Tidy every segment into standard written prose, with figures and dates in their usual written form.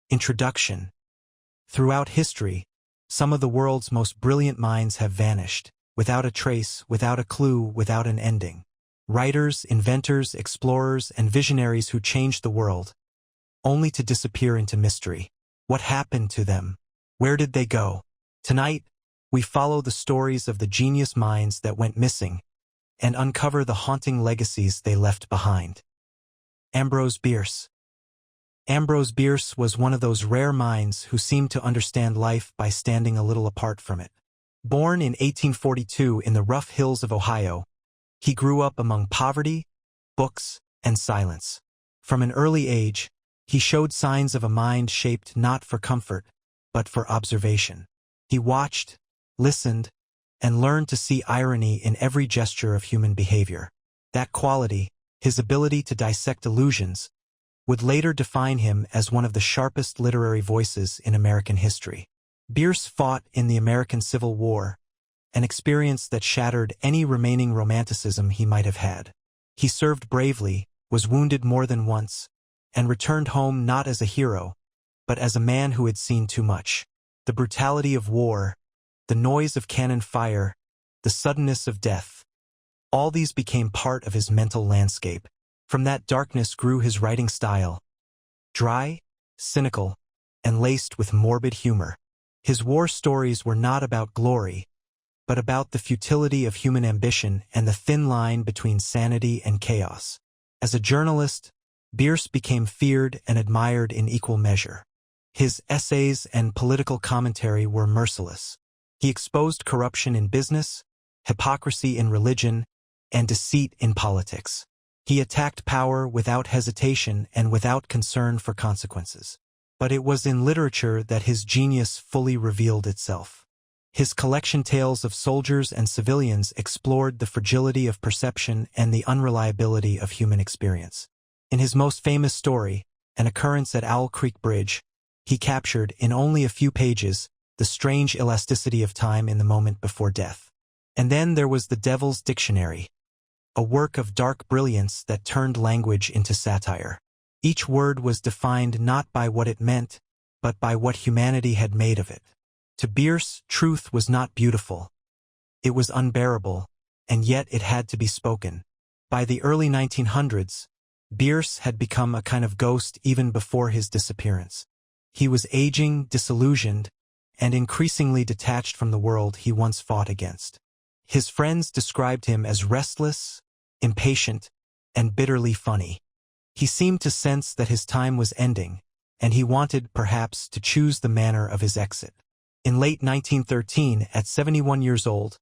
Introduction. Throughout history, some of the world's most brilliant minds have vanished, without a trace, without a clue, without an ending. Writers, inventors, explorers, and visionaries who changed the world, only to disappear into mystery. What happened to them? Where did they go? Tonight, we follow the stories of the genius minds that went missing and uncover the haunting legacies they left behind. Ambrose Bierce. Ambrose Bierce was one of those rare minds who seemed to understand life by standing a little apart from it. Born in 1842 in the rough hills of Ohio, he grew up among poverty, books, and silence. From an early age, he showed signs of a mind shaped not for comfort, but for observation. He watched, listened, and learned to see irony in every gesture of human behavior. That quality, his ability to dissect illusions, would later define him as one of the sharpest literary voices in American history. Bierce fought in the American Civil War, an experience that shattered any remaining romanticism he might have had. He served bravely, was wounded more than once, and returned home not as a hero, but as a man who had seen too much. The brutality of war, the noise of cannon fire, the suddenness of death, all these became part of his mental landscape. From that darkness grew his writing style, dry, cynical, and laced with morbid humor. His war stories were not about glory, but about the futility of human ambition and the thin line between sanity and chaos. As a journalist, Bierce became feared and admired in equal measure. His essays and political commentary were merciless. He exposed corruption in business, hypocrisy in religion, and deceit in politics. He attacked power without hesitation and without concern for consequences. But it was in literature that his genius fully revealed itself. His collection tales of soldiers and civilians explored the fragility of perception and the unreliability of human experience. In his most famous story, An Occurrence at Owl Creek Bridge, he captured, in only a few pages, the strange elasticity of time in the moment before death. And then there was The Devil's Dictionary, a work of dark brilliance that turned language into satire. Each word was defined not by what it meant, but by what humanity had made of it. To Bierce, truth was not beautiful. It was unbearable, and yet it had to be spoken. By the early 1900s, Bierce had become a kind of ghost even before his disappearance. He was aging, disillusioned, and increasingly detached from the world he once fought against. His friends described him as restless, impatient, and bitterly funny. He seemed to sense that his time was ending, and he wanted, perhaps, to choose the manner of his exit. In late 1913, at 71 years old,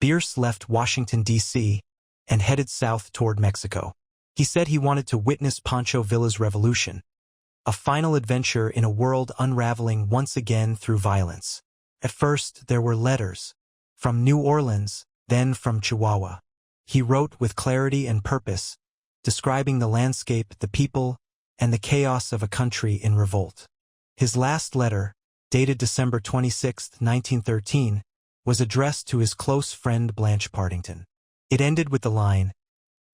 Bierce left Washington, D.C., and headed south toward Mexico. He said he wanted to witness Pancho Villa's revolution, a final adventure in a world unraveling once again through violence. At first, there were letters, from New Orleans, then from Chihuahua. He wrote with clarity and purpose, describing the landscape, the people, and the chaos of a country in revolt. His last letter, dated December 26, 1913, was addressed to his close friend Blanche Partington. It ended with the line,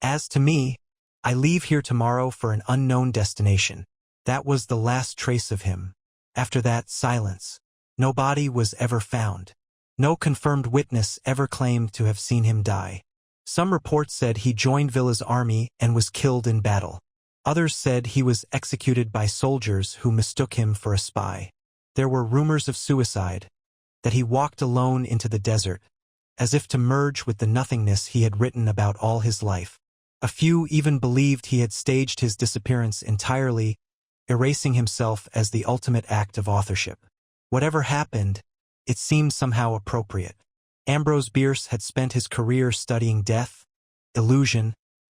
"As to me, I leave here tomorrow for an unknown destination." That was the last trace of him. After that, silence. No body was ever found. No confirmed witness ever claimed to have seen him die. Some reports said he joined Villa's army and was killed in battle. Others said he was executed by soldiers who mistook him for a spy. There were rumors of suicide, that he walked alone into the desert, as if to merge with the nothingness he had written about all his life. A few even believed he had staged his disappearance entirely, erasing himself as the ultimate act of authorship. Whatever happened, it seemed somehow appropriate. Ambrose Bierce had spent his career studying death, illusion,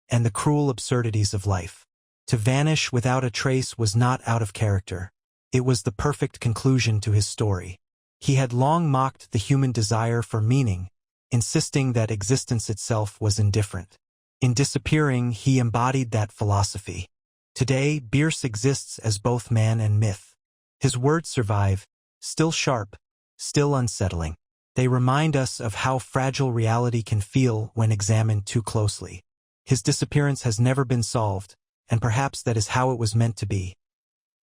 and the cruel absurdities of life. To vanish without a trace was not out of character. It was the perfect conclusion to his story. He had long mocked the human desire for meaning, insisting that existence itself was indifferent. In disappearing, he embodied that philosophy. Today, Bierce exists as both man and myth. His words survive, still sharp, still unsettling. They remind us of how fragile reality can feel when examined too closely. His disappearance has never been solved, and perhaps that is how it was meant to be.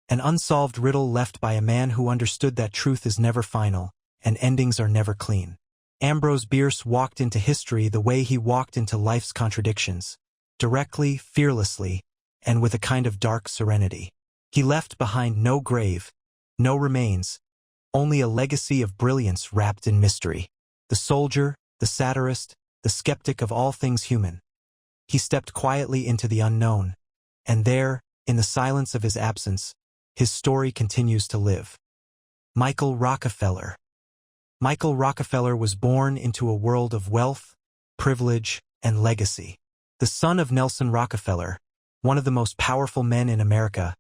An unsolved riddle left by a man who understood that truth is never final, and endings are never clean. Ambrose Bierce walked into history the way he walked into life's contradictions, directly, fearlessly, and with a kind of dark serenity. He left behind no grave, no remains, only a legacy of brilliance wrapped in mystery. The soldier, the satirist, the skeptic of all things human. He stepped quietly into the unknown, and there, in the silence of his absence, his story continues to live. Michael Rockefeller. Michael Rockefeller was born into a world of wealth, privilege, and legacy. The son of Nelson Rockefeller, one of the most powerful men in America,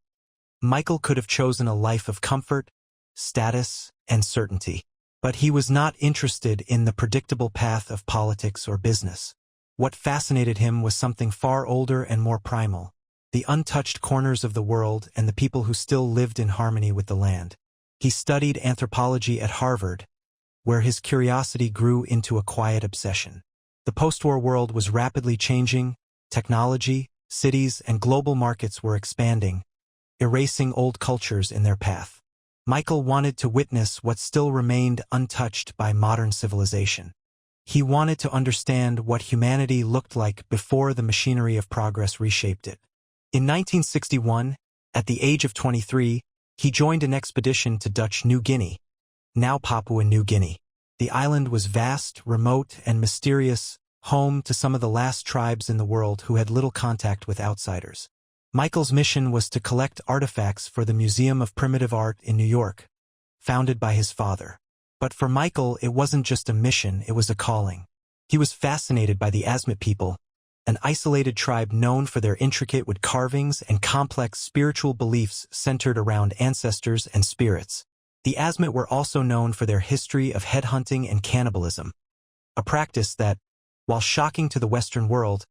Michael could have chosen a life of comfort, status, and certainty. But he was not interested in the predictable path of politics or business. What fascinated him was something far older and more primal, the untouched corners of the world and the people who still lived in harmony with the land. He studied anthropology at Harvard, where his curiosity grew into a quiet obsession. The post-war world was rapidly changing, technology, cities, and global markets were expanding, erasing old cultures in their path. Michael wanted to witness what still remained untouched by modern civilization. He wanted to understand what humanity looked like before the machinery of progress reshaped it. In 1961, at the age of 23, he joined an expedition to Dutch New Guinea, now Papua New Guinea. The island was vast, remote, and mysterious, home to some of the last tribes in the world who had little contact with outsiders. Michael's mission was to collect artifacts for the Museum of Primitive Art in New York, founded by his father. But for Michael, it wasn't just a mission, it was a calling. He was fascinated by the Asmat people, an isolated tribe known for their intricate wood carvings and complex spiritual beliefs centered around ancestors and spirits. The Asmat were also known for their history of headhunting and cannibalism, a practice that, while shocking to the Western world,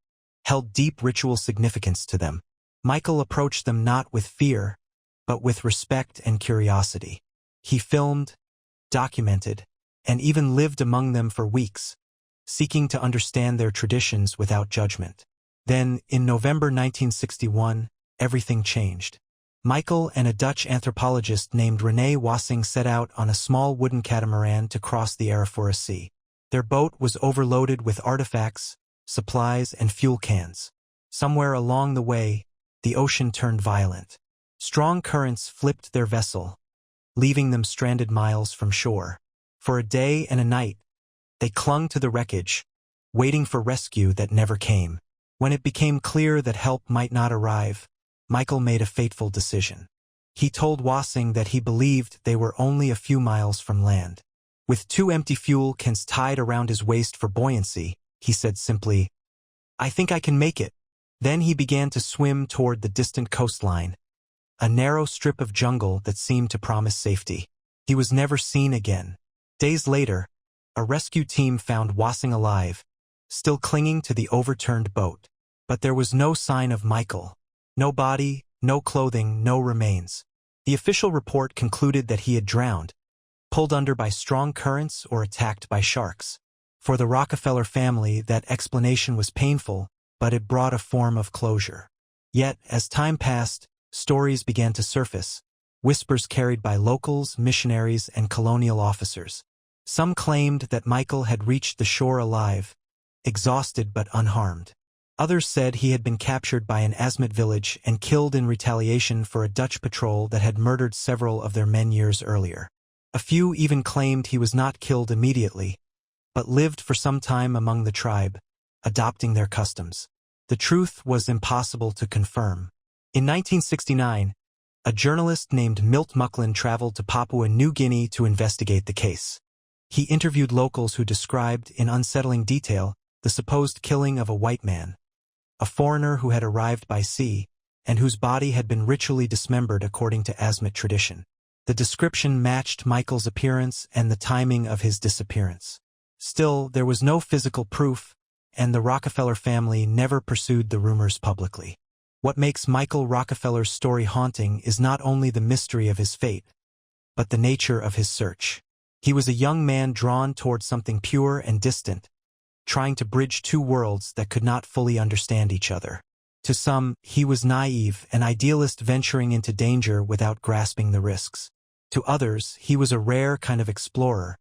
held deep ritual significance to them. Michael approached them not with fear, but with respect and curiosity. He filmed, documented, and even lived among them for weeks, seeking to understand their traditions without judgment. Then, in November 1961, everything changed. Michael and a Dutch anthropologist named René Wassing set out on a small wooden catamaran to cross the Arafura Sea. Their boat was overloaded with artifacts, supplies, and fuel cans. Somewhere along the way, the ocean turned violent. Strong currents flipped their vessel, leaving them stranded miles from shore. For a day and a night, they clung to the wreckage, waiting for rescue that never came. When it became clear that help might not arrive, Michael made a fateful decision. He told Wassing that he believed they were only a few miles from land. With 2 empty fuel cans tied around his waist for buoyancy, he said simply, "I think I can make it." Then he began to swim toward the distant coastline, a narrow strip of jungle that seemed to promise safety. He was never seen again. Days later, a rescue team found Wassing alive, still clinging to the overturned boat. But there was no sign of Michael. No body, no clothing, no remains. The official report concluded that he had drowned, pulled under by strong currents or attacked by sharks. For the Rockefeller family, that explanation was painful, but it brought a form of closure. Yet, as time passed, stories began to surface, whispers carried by locals, missionaries, and colonial officers. Some claimed that Michael had reached the shore alive, exhausted but unharmed. Others said he had been captured by an Asmat village and killed in retaliation for a Dutch patrol that had murdered several of their men years earlier. A few even claimed he was not killed immediately, but lived for some time among the tribe, adopting their customs. The truth was impossible to confirm. In 1969, a journalist named Milt Mucklin traveled to Papua New Guinea to investigate the case. He interviewed locals who described, in unsettling detail, the supposed killing of a white man, a foreigner who had arrived by sea, and whose body had been ritually dismembered according to Asmat tradition. The description matched Michael's appearance and the timing of his disappearance. Still, there was no physical proof, and the Rockefeller family never pursued the rumors publicly. What makes Michael Rockefeller's story haunting is not only the mystery of his fate, but the nature of his search. He was a young man drawn toward something pure and distant, trying to bridge 2 worlds that could not fully understand each other. To some, he was naive, an idealist venturing into danger without grasping the risks. To others, he was a rare kind of explorer,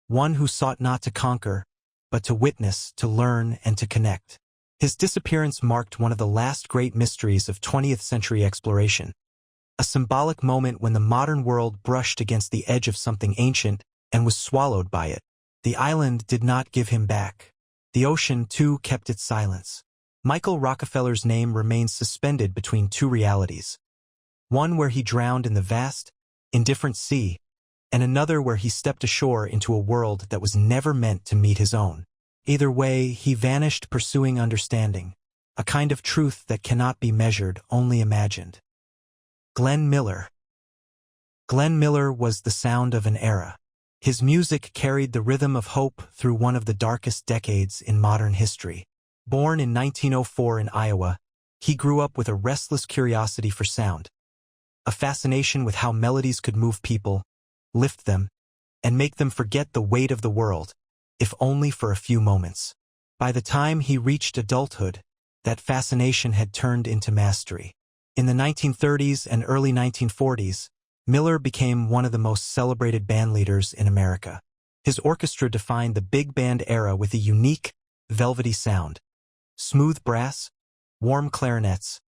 one who sought not to conquer, but to witness, to learn, and to connect. His disappearance marked one of the last great mysteries of 20th century exploration, a symbolic moment when the modern world brushed against the edge of something ancient and was swallowed by it. The island did not give him back. The ocean, too, kept its silence. Michael Rockefeller's name remains suspended between two realities, one where he drowned in the vast, indifferent sea, and another where he stepped ashore into a world that was never meant to meet his own. Either way, he vanished pursuing understanding, a kind of truth that cannot be measured, only imagined. Glenn Miller. Glenn Miller was the sound of an era. His music carried the rhythm of hope through one of the darkest decades in modern history. Born in 1904 in Iowa, he grew up with a restless curiosity for sound, a fascination with how melodies could move people, lift them, and make them forget the weight of the world, if only for a few moments. By the time he reached adulthood, that fascination had turned into mastery. In the 1930s and early 1940s, Miller became one of the most celebrated bandleaders in America. His orchestra defined the big band era with a unique, velvety sound, smooth brass, warm clarinets,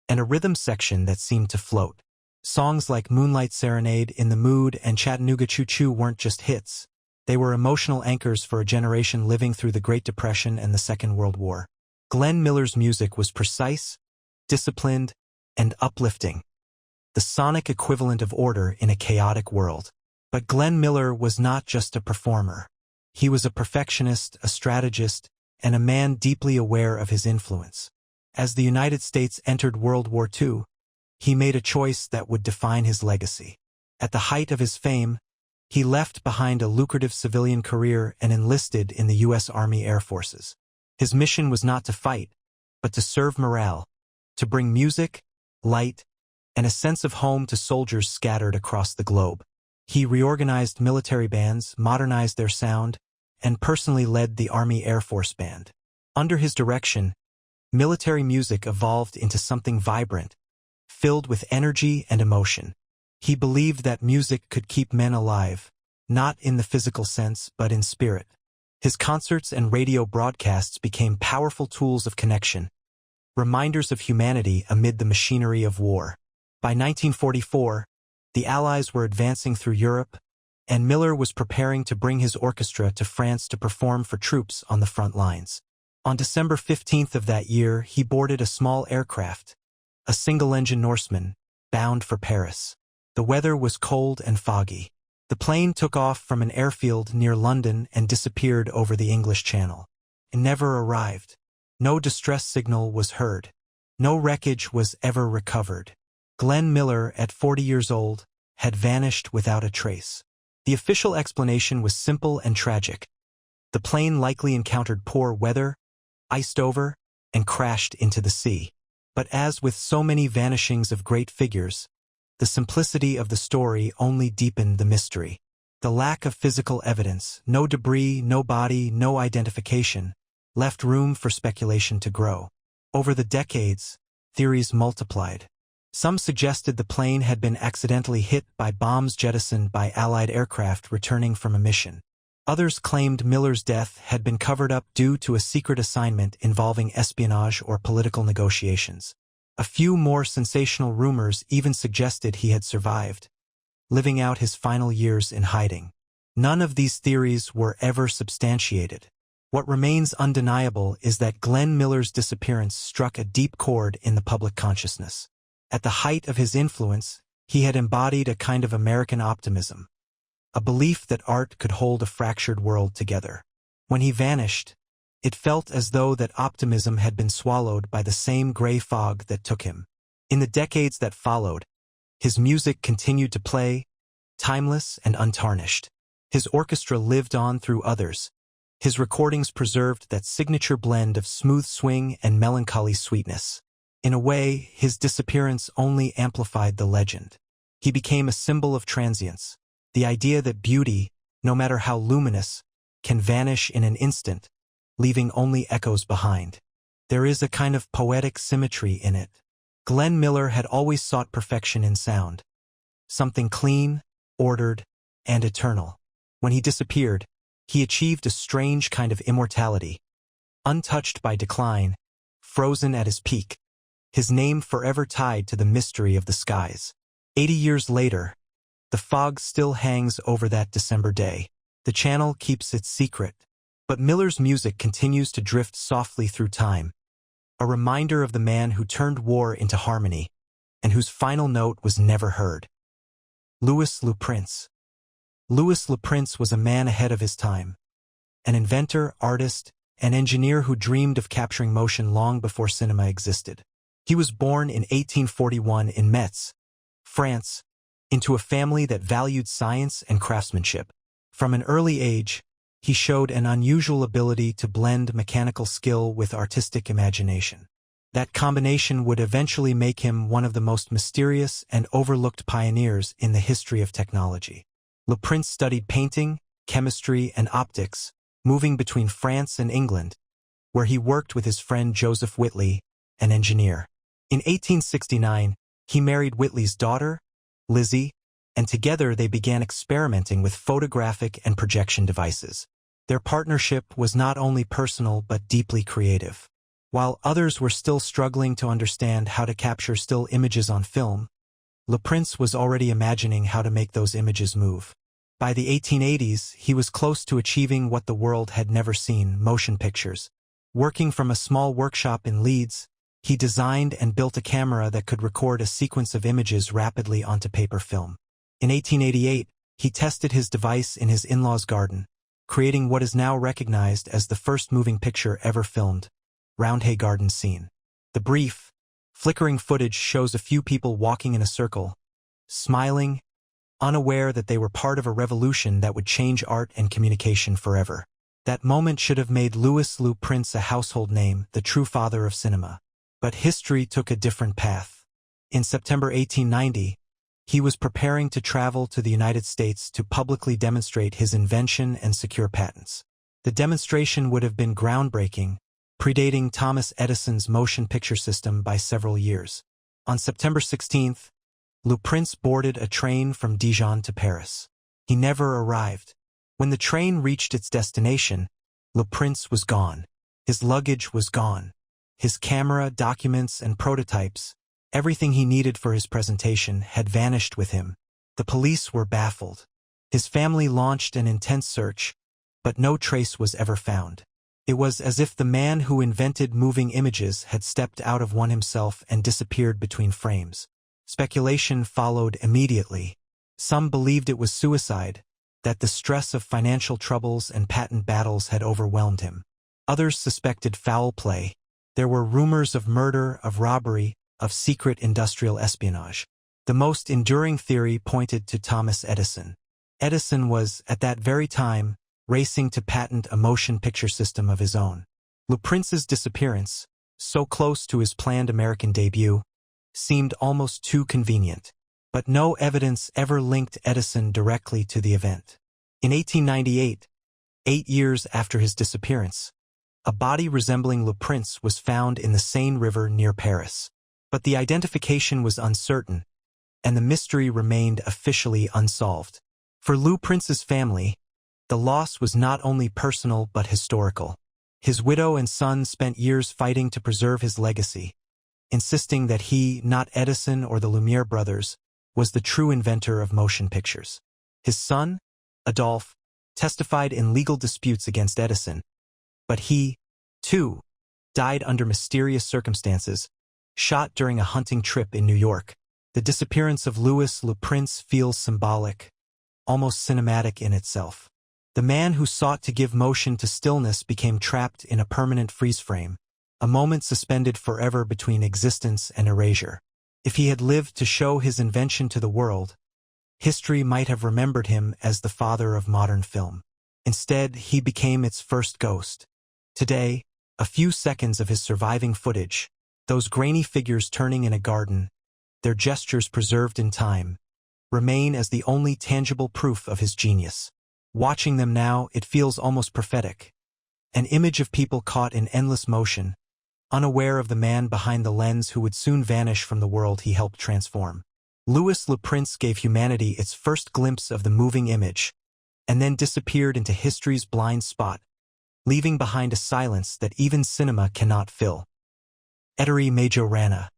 and a rhythm section that seemed to float. Songs like Moonlight Serenade, In the Mood, and Chattanooga Choo Choo weren't just hits. They were emotional anchors for a generation living through the Great Depression and the Second World War. Glenn Miller's music was precise, disciplined, and uplifting, the sonic equivalent of order in a chaotic world. But Glenn Miller was not just a performer. He was a perfectionist, a strategist, and a man deeply aware of his influence. As the United States entered World War II, he made a choice that would define his legacy. At the height of his fame, he left behind a lucrative civilian career and enlisted in the U.S. Army Air Forces. His mission was not to fight, but to serve morale, to bring music, light, and a sense of home to soldiers scattered across the globe. He reorganized military bands, modernized their sound, and personally led the Army Air Force Band. Under his direction, military music evolved into something vibrant, filled with energy and emotion. He believed that music could keep men alive, not in the physical sense, but in spirit. His concerts and radio broadcasts became powerful tools of connection, reminders of humanity amid the machinery of war. By 1944, the Allies were advancing through Europe, and Miller was preparing to bring his orchestra to France to perform for troops on the front lines. On December 15th of that year, he boarded a small aircraft, a single-engine Norseman, bound for Paris. The weather was cold and foggy. The plane took off from an airfield near London and disappeared over the English Channel. It never arrived. No distress signal was heard. No wreckage was ever recovered. Glenn Miller, at 40 years old, had vanished without a trace. The official explanation was simple and tragic. The plane likely encountered poor weather, iced over, and crashed into the sea. But as with so many vanishings of great figures, the simplicity of the story only deepened the mystery. The lack of physical evidence, no debris, no body, no identification, left room for speculation to grow. Over the decades, theories multiplied. Some suggested the plane had been accidentally hit by bombs jettisoned by Allied aircraft returning from a mission. Others claimed Miller's death had been covered up due to a secret assignment involving espionage or political negotiations. A few more sensational rumors even suggested he had survived, living out his final years in hiding. None of these theories were ever substantiated. What remains undeniable is that Glenn Miller's disappearance struck a deep chord in the public consciousness. At the height of his influence, he had embodied a kind of American optimism, a belief that art could hold a fractured world together. When he vanished, it felt as though that optimism had been swallowed by the same gray fog that took him. In the decades that followed, his music continued to play, timeless and untarnished. His orchestra lived on through others. His recordings preserved that signature blend of smooth swing and melancholy sweetness. In a way, his disappearance only amplified the legend. He became a symbol of transience, the idea that beauty, no matter how luminous, can vanish in an instant, leaving only echoes behind. There is a kind of poetic symmetry in it. Glenn Miller had always sought perfection in sound. Something clean, ordered, and eternal. When he disappeared, he achieved a strange kind of immortality. Untouched by decline, frozen at his peak, his name forever tied to the mystery of the skies. 80 years later, the fog still hangs over that December day. The channel keeps its secret, but Miller's music continues to drift softly through time, a reminder of the man who turned war into harmony, and whose final note was never heard. Louis Le Prince. Louis Le Prince was a man ahead of his time, an inventor, artist, and engineer who dreamed of capturing motion long before cinema existed. He was born in 1841 in Metz, France, into a family that valued science and craftsmanship. From an early age, he showed an unusual ability to blend mechanical skill with artistic imagination. That combination would eventually make him one of the most mysterious and overlooked pioneers in the history of technology. Le Prince studied painting, chemistry, and optics, moving between France and England, where he worked with his friend Joseph Whitley, an engineer. In 1869, he married Whitley's daughter, Lizzie, and together they began experimenting with photographic and projection devices. Their partnership was not only personal but deeply creative. While others were still struggling to understand how to capture still images on film, Le Prince was already imagining how to make those images move. By the 1880s, he was close to achieving what the world had never seen: motion pictures. Working from a small workshop in Leeds, he designed and built a camera that could record a sequence of images rapidly onto paper film. In 1888, he tested his device in his in-law's garden, creating what is now recognized as the first moving picture ever filmed, Roundhay Garden Scene. The brief, flickering footage shows a few people walking in a circle, smiling, unaware that they were part of a revolution that would change art and communication forever. That moment should have made Louis Le Prince a household name, the true father of cinema. But history took a different path. In September 1890, he was preparing to travel to the United States to publicly demonstrate his invention and secure patents. The demonstration would have been groundbreaking, predating Thomas Edison's motion picture system by several years. On September 16th, Le Prince boarded a train from Dijon to Paris. He never arrived. When the train reached its destination, Le Prince was gone. His luggage was gone. His camera, documents, and prototypes, everything he needed for his presentation, had vanished with him. The police were baffled. His family launched an intense search, but no trace was ever found. It was as if the man who invented moving images had stepped out of one himself and disappeared between frames. Speculation followed immediately. Some believed it was suicide, that the stress of financial troubles and patent battles had overwhelmed him. Others suspected foul play. There were rumors of murder, of robbery, of secret industrial espionage. The most enduring theory pointed to Thomas Edison. Edison was, at that very time, racing to patent a motion picture system of his own. Le Prince's disappearance, so close to his planned American debut, seemed almost too convenient. But no evidence ever linked Edison directly to the event. In 1898, 8 years after his disappearance, a body resembling Le Prince was found in the Seine River near Paris. But the identification was uncertain, and the mystery remained officially unsolved. For Le Prince's family, the loss was not only personal but historical. His widow and son spent years fighting to preserve his legacy, insisting that he, not Edison or the Lumiere brothers, was the true inventor of motion pictures. His son, Adolphe, testified in legal disputes against Edison, but he, too, died under mysterious circumstances, shot during a hunting trip in New York. The disappearance of Louis Le Prince feels symbolic, almost cinematic in itself. The man who sought to give motion to stillness became trapped in a permanent freeze frame, a moment suspended forever between existence and erasure. If he had lived to show his invention to the world, history might have remembered him as the father of modern film. Instead, he became its first ghost. Today, a few seconds of his surviving footage, those grainy figures turning in a garden, their gestures preserved in time, remain as the only tangible proof of his genius. Watching them now, it feels almost prophetic. An image of people caught in endless motion, unaware of the man behind the lens who would soon vanish from the world he helped transform. Louis Le Prince gave humanity its first glimpse of the moving image, and then disappeared into history's blind spot, leaving behind a silence that even cinema cannot fill. Ettore Majorana.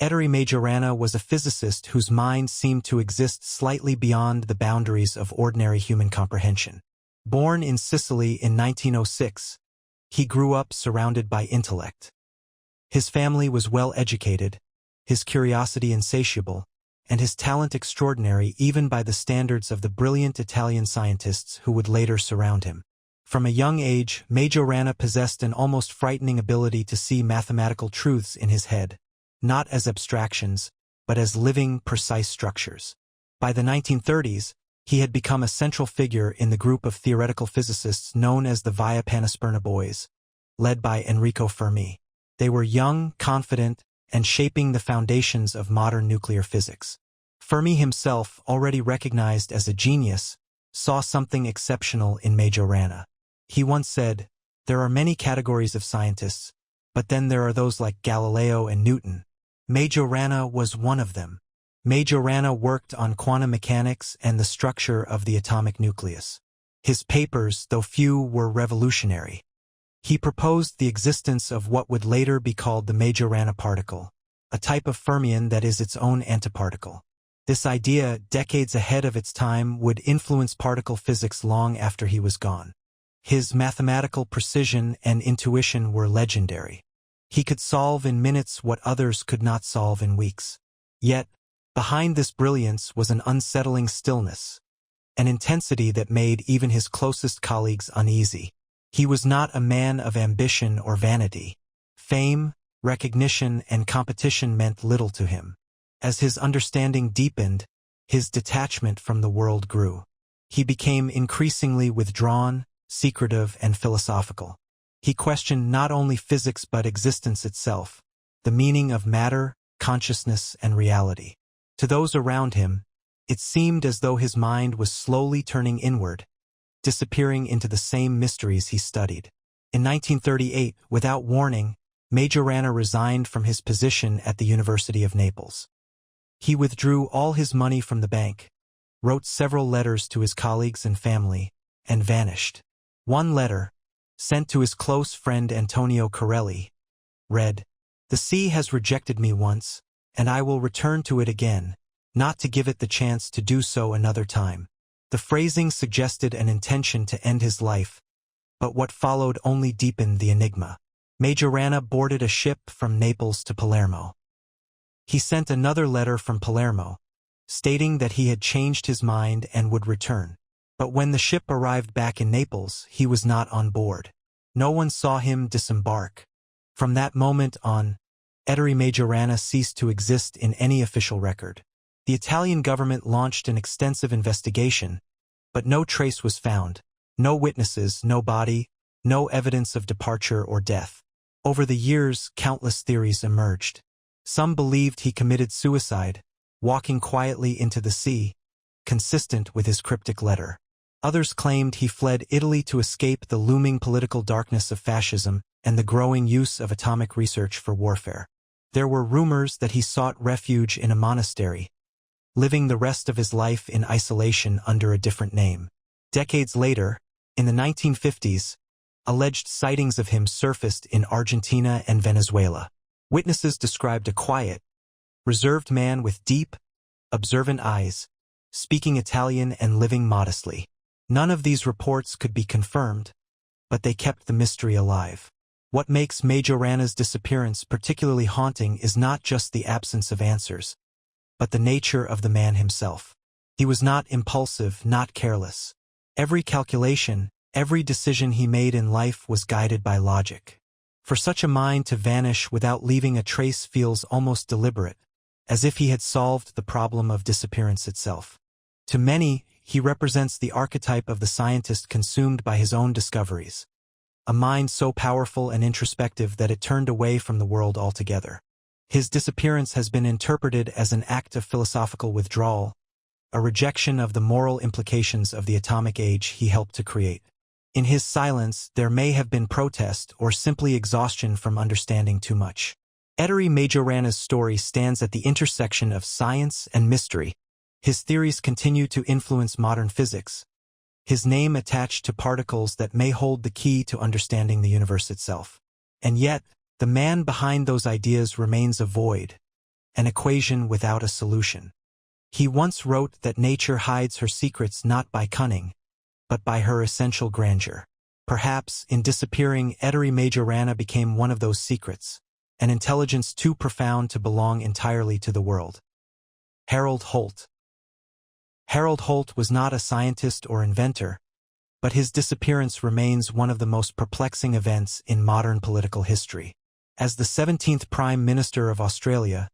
Ettore Majorana was a physicist whose mind seemed to exist slightly beyond the boundaries of ordinary human comprehension. Born in Sicily in 1906, he grew up surrounded by intellect. His family was well educated, his curiosity insatiable, and his talent extraordinary even by the standards of the brilliant Italian scientists who would later surround him. From a young age, Majorana possessed an almost frightening ability to see mathematical truths in his head, not as abstractions, but as living, precise structures. By the 1930s, he had become a central figure in the group of theoretical physicists known as the Via Panisperna Boys, led by Enrico Fermi. They were young, confident, and shaping the foundations of modern nuclear physics. Fermi himself, already recognized as a genius, saw something exceptional in Majorana. He once said, "There are many categories of scientists, but then there are those like Galileo and Newton. Majorana was one of them." Majorana worked on quantum mechanics and the structure of the atomic nucleus. His papers, though few, were revolutionary. He proposed the existence of what would later be called the Majorana particle, a type of fermion that is its own antiparticle. This idea, decades ahead of its time, would influence particle physics long after he was gone. His mathematical precision and intuition were legendary. He could solve in minutes what others could not solve in weeks. Yet, behind this brilliance was an unsettling stillness, an intensity that made even his closest colleagues uneasy. He was not a man of ambition or vanity. Fame, recognition, and competition meant little to him. As his understanding deepened, his detachment from the world grew. He became increasingly withdrawn, secretive, and philosophical. He questioned not only physics but existence itself, the meaning of matter, consciousness, and reality. To those around him, it seemed as though his mind was slowly turning inward, disappearing into the same mysteries he studied. In 1938, without warning, Majorana resigned from his position at the University of Naples. He withdrew all his money from the bank, wrote several letters to his colleagues and family, and vanished. One letter, sent to his close friend Antonio Corelli, read, "The sea has rejected me once, and I will return to it again, not to give it the chance to do so another time." The phrasing suggested an intention to end his life, but what followed only deepened the enigma. Majorana boarded a ship from Naples to Palermo. He sent another letter from Palermo, stating that he had changed his mind and would return. But when the ship arrived back in Naples, he was not on board. No one saw him disembark. From that moment on, Ettore Majorana ceased to exist in any official record. The Italian government launched an extensive investigation, but no trace was found, no witnesses, no body, no evidence of departure or death. Over the years, countless theories emerged. Some believed he committed suicide, walking quietly into the sea, consistent with his cryptic letter. Others claimed he fled Italy to escape the looming political darkness of fascism and the growing use of atomic research for warfare. There were rumors that he sought refuge in a monastery, living the rest of his life in isolation under a different name. Decades later, in the 1950s, alleged sightings of him surfaced in Argentina and Venezuela. Witnesses described a quiet, reserved man with deep, observant eyes, speaking Italian and living modestly. None of these reports could be confirmed, but they kept the mystery alive. What makes Majorana's disappearance particularly haunting is not just the absence of answers, but the nature of the man himself. He was not impulsive, not careless. Every calculation, every decision he made in life was guided by logic. For such a mind to vanish without leaving a trace feels almost deliberate, as if he had solved the problem of disappearance itself. To many, he represents the archetype of the scientist consumed by his own discoveries, a mind so powerful and introspective that it turned away from the world altogether. His disappearance has been interpreted as an act of philosophical withdrawal, a rejection of the moral implications of the atomic age he helped to create. In his silence, there may have been protest or simply exhaustion from understanding too much. Ettore Majorana's story stands at the intersection of science and mystery. His theories continue to influence modern physics, his name attached to particles that may hold the key to understanding the universe itself. And yet, the man behind those ideas remains a void, an equation without a solution. He once wrote that nature hides her secrets not by cunning, but by her essential grandeur. Perhaps, in disappearing, Ettore Majorana became one of those secrets, an intelligence too profound to belong entirely to the world. Harold Holt. Harold Holt was not a scientist or inventor, but his disappearance remains one of the most perplexing events in modern political history. As the 17th Prime Minister of Australia,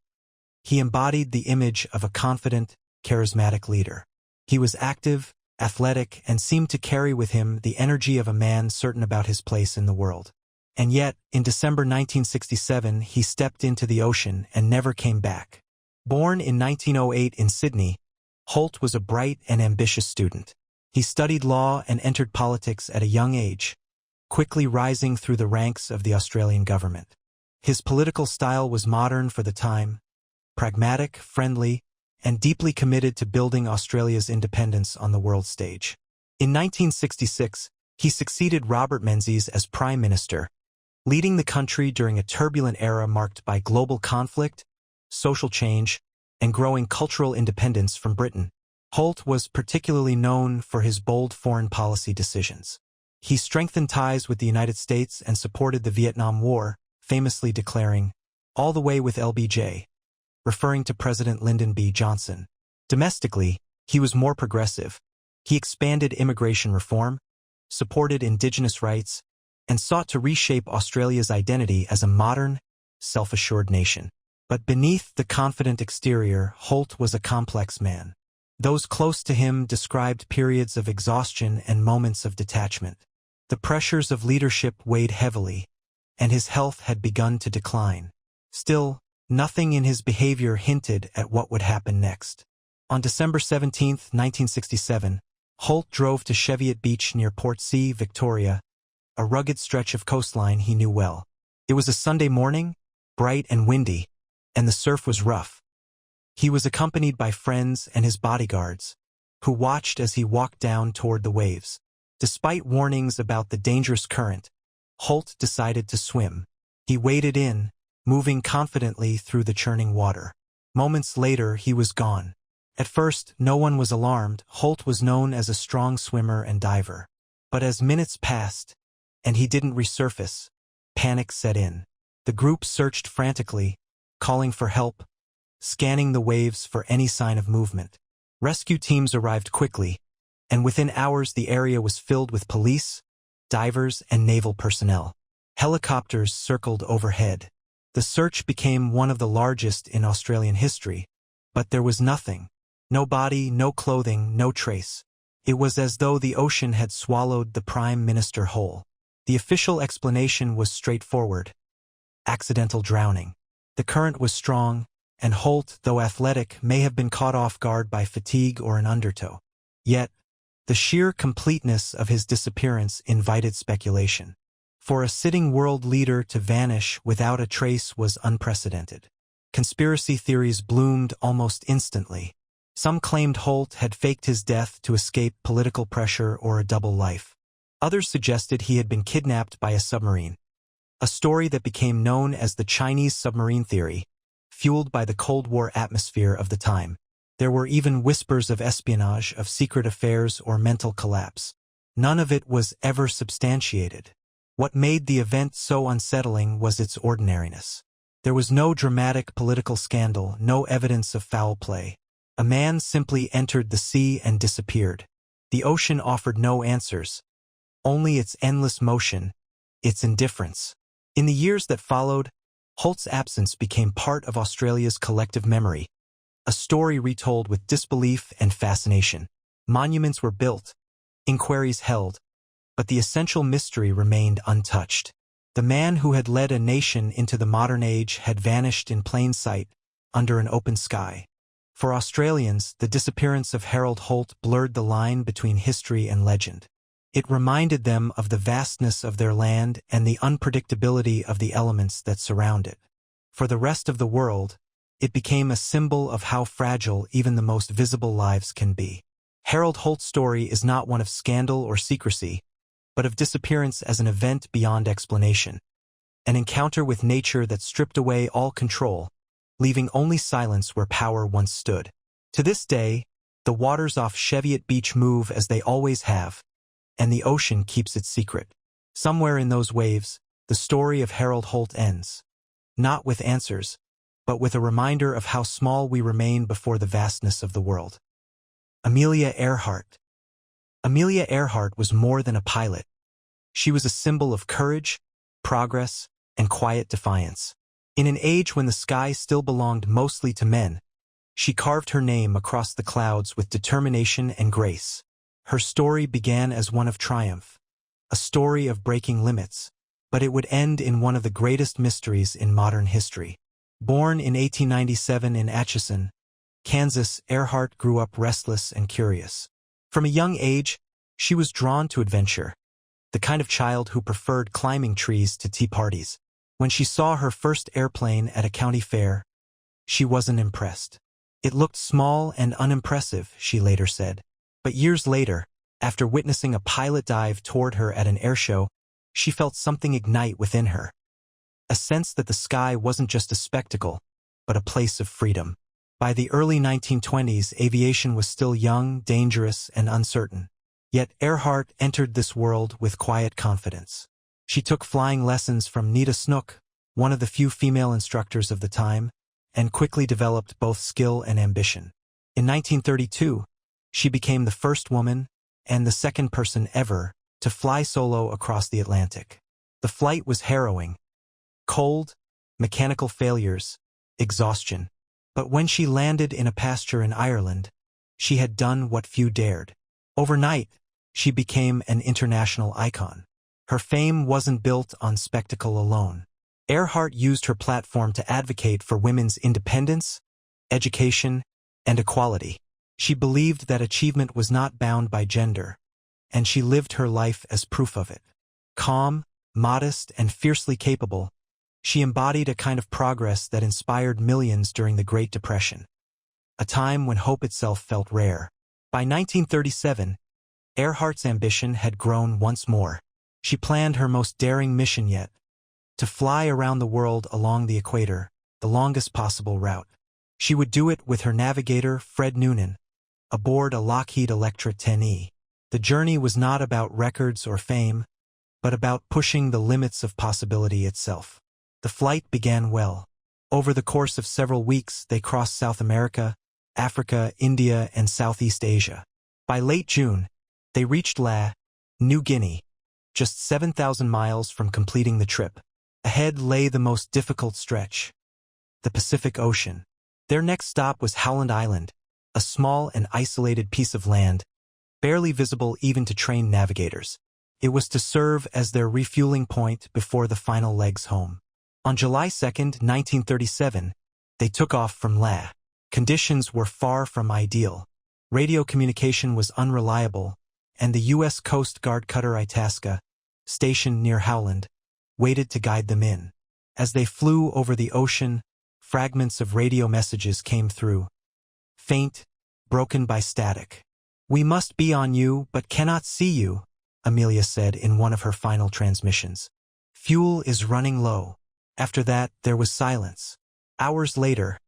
he embodied the image of a confident, charismatic leader. He was active, athletic, and seemed to carry with him the energy of a man certain about his place in the world. And yet, in December 1967, he stepped into the ocean and never came back. Born in 1908 in Sydney, Holt was a bright and ambitious student. He studied law and entered politics at a young age, quickly rising through the ranks of the Australian government. His political style was modern for the time, pragmatic, friendly, and deeply committed to building Australia's independence on the world stage. In 1966, he succeeded Robert Menzies as Prime Minister, leading the country during a turbulent era marked by global conflict, social change, and growing cultural independence from Britain. Holt was particularly known for his bold foreign policy decisions. He strengthened ties with the United States and supported the Vietnam War, famously declaring, "All the way with LBJ," referring to President Lyndon B. Johnson. Domestically, he was more progressive. He expanded immigration reform, supported indigenous rights, and sought to reshape Australia's identity as a modern, self-assured nation. But beneath the confident exterior, Holt was a complex man. Those close to him described periods of exhaustion and moments of detachment. The pressures of leadership weighed heavily, and his health had begun to decline. Still, nothing in his behavior hinted at what would happen next. On December 17, 1967, Holt drove to Cheviot Beach near Portsea, Victoria, a rugged stretch of coastline he knew well. It was a Sunday morning, bright and windy, and the surf was rough. He was accompanied by friends and his bodyguards, who watched as he walked down toward the waves. Despite warnings about the dangerous current, Holt decided to swim. He waded in, moving confidently through the churning water. Moments later, he was gone. At first, no one was alarmed. Holt was known as a strong swimmer and diver. But as minutes passed, and he didn't resurface, panic set in. The group searched frantically, calling for help, scanning the waves for any sign of movement. Rescue teams arrived quickly, and within hours the area was filled with police, divers, and naval personnel. Helicopters circled overhead. The search became one of the largest in Australian history, but there was nothing. No body, no clothing, no trace. It was as though the ocean had swallowed the Prime Minister whole. The official explanation was straightforward: accidental drowning. The current was strong, and Holt, though athletic, may have been caught off guard by fatigue or an undertow. Yet, the sheer completeness of his disappearance invited speculation. For a sitting world leader to vanish without a trace was unprecedented. Conspiracy theories bloomed almost instantly. Some claimed Holt had faked his death to escape political pressure or a double life. Others suggested he had been kidnapped by a submarine, a story that became known as the Chinese submarine theory, fueled by the Cold War atmosphere of the time. There were even whispers of espionage, of secret affairs, or mental collapse. None of it was ever substantiated. What made the event so unsettling was its ordinariness. There was no dramatic political scandal, no evidence of foul play. A man simply entered the sea and disappeared. The ocean offered no answers, only its endless motion, its indifference. In the years that followed, Holt's absence became part of Australia's collective memory, a story retold with disbelief and fascination. Monuments were built, inquiries held, but the essential mystery remained untouched. The man who had led a nation into the modern age had vanished in plain sight, under an open sky. For Australians, the disappearance of Harold Holt blurred the line between history and legend. It reminded them of the vastness of their land and the unpredictability of the elements that surround it. For the rest of the world, it became a symbol of how fragile even the most visible lives can be. Harold Holt's story is not one of scandal or secrecy, but of disappearance as an event beyond explanation. An encounter with nature that stripped away all control, leaving only silence where power once stood. To this day, the waters off Cheviot Beach move as they always have, and the ocean keeps its secret. Somewhere in those waves, the story of Harold Holt ends. Not with answers, but with a reminder of how small we remain before the vastness of the world. Amelia Earhart. Amelia Earhart was more than a pilot. She was a symbol of courage, progress, and quiet defiance. In an age when the sky still belonged mostly to men, she carved her name across the clouds with determination and grace. Her story began as one of triumph, a story of breaking limits, but it would end in one of the greatest mysteries in modern history. Born in 1897 in Atchison, Kansas, Earhart grew up restless and curious. From a young age, she was drawn to adventure, the kind of child who preferred climbing trees to tea parties. When she saw her first airplane at a county fair, she wasn't impressed. It looked small and unimpressive, she later said. But years later, after witnessing a pilot dive toward her at an airshow, she felt something ignite within her. A sense that the sky wasn't just a spectacle, but a place of freedom. By the early 1920s, aviation was still young, dangerous, and uncertain. Yet Earhart entered this world with quiet confidence. She took flying lessons from Nita Snook, one of the few female instructors of the time, and quickly developed both skill and ambition. In 1932, she became the first woman, and the second person ever, to fly solo across the Atlantic. The flight was harrowing. Cold, mechanical failures, exhaustion. But when she landed in a pasture in Ireland, she had done what few dared. Overnight, she became an international icon. Her fame wasn't built on spectacle alone. Earhart used her platform to advocate for women's independence, education, and equality. She believed that achievement was not bound by gender, and she lived her life as proof of it. Calm, modest, and fiercely capable, she embodied a kind of progress that inspired millions during the Great Depression, a time when hope itself felt rare. By 1937, Earhart's ambition had grown once more. She planned her most daring mission yet, to fly around the world along the equator, the longest possible route. She would do it with her navigator, Fred Noonan, aboard a Lockheed Electra 10E. The journey was not about records or fame, but about pushing the limits of possibility itself. The flight began well. Over the course of several weeks, they crossed South America, Africa, India, and Southeast Asia. By late June, they reached New Guinea, just 7,000 miles from completing the trip. Ahead lay the most difficult stretch, the Pacific Ocean. Their next stop was Howland Island, a small and isolated piece of land, barely visible even to trained navigators. It was to serve as their refueling point before the final legs home. On July 2, 1937, they took off from La. Conditions were far from ideal. Radio communication was unreliable, and the U.S. Coast Guard cutter Itasca, stationed near Howland, waited to guide them in. As they flew over the ocean, fragments of radio messages came through, faint, broken by static. "We must be on you but cannot see you," Amelia said in one of her final transmissions. "Fuel is running low." After that, there was silence. Hours later,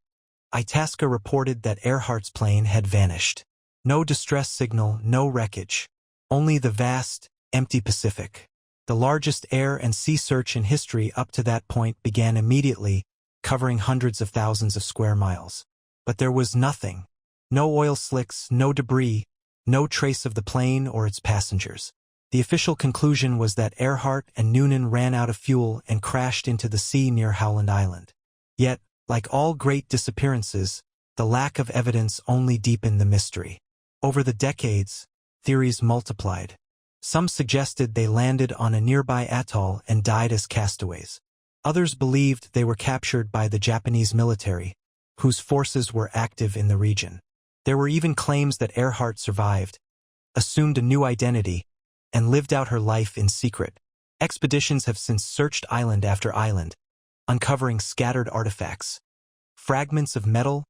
Itasca reported that Earhart's plane had vanished. No distress signal, no wreckage. Only the vast, empty Pacific. The largest air and sea search in history up to that point began immediately, covering hundreds of thousands of square miles. But there was nothing. No oil slicks, no debris, no trace of the plane or its passengers. The official conclusion was that Earhart and Noonan ran out of fuel and crashed into the sea near Howland Island. Yet, like all great disappearances, the lack of evidence only deepened the mystery. Over the decades, theories multiplied. Some suggested they landed on a nearby atoll and died as castaways. Others believed they were captured by the Japanese military, whose forces were active in the region. There were even claims that Earhart survived, assumed a new identity, and lived out her life in secret. Expeditions have since searched island after island, uncovering scattered artifacts, fragments of metal,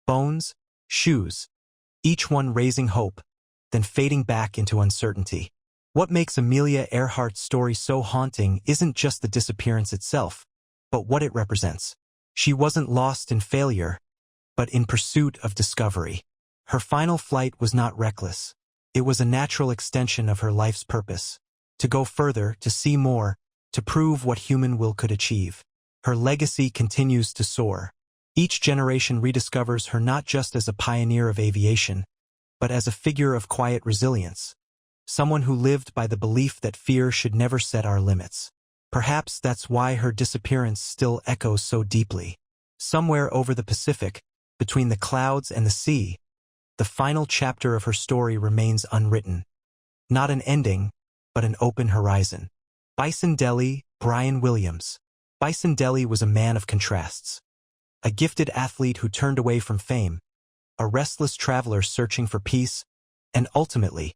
bones, shoes, each one raising hope, then fading back into uncertainty. What makes Amelia Earhart's story so haunting isn't just the disappearance itself, but what it represents. She wasn't lost in failure, but in pursuit of discovery. Her final flight was not reckless. It was a natural extension of her life's purpose, to go further, to see more, to prove what human will could achieve. Her legacy continues to soar. Each generation rediscovers her not just as a pioneer of aviation, but as a figure of quiet resilience. Someone who lived by the belief that fear should never set our limits. Perhaps that's why her disappearance still echoes so deeply. Somewhere over the Pacific, between the clouds and the sea, the final chapter of her story remains unwritten. Not an ending, but an open horizon. Bison Dele, Brian Williams. Bison Dele was a man of contrasts. A gifted athlete who turned away from fame, a restless traveler searching for peace, and ultimately,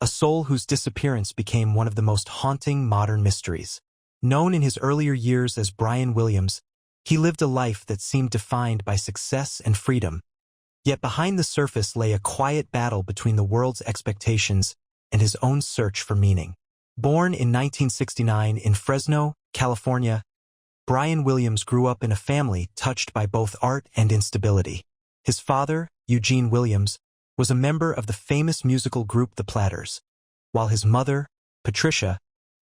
a soul whose disappearance became one of the most haunting modern mysteries. Known in his earlier years as Brian Williams, he lived a life that seemed defined by success and freedom. Yet behind the surface lay a quiet battle between the world's expectations and his own search for meaning. Born in 1969 in Fresno, California, Brian Williams grew up in a family touched by both art and instability. His father, Eugene Williams, was a member of the famous musical group The Platters, while his mother, Patricia,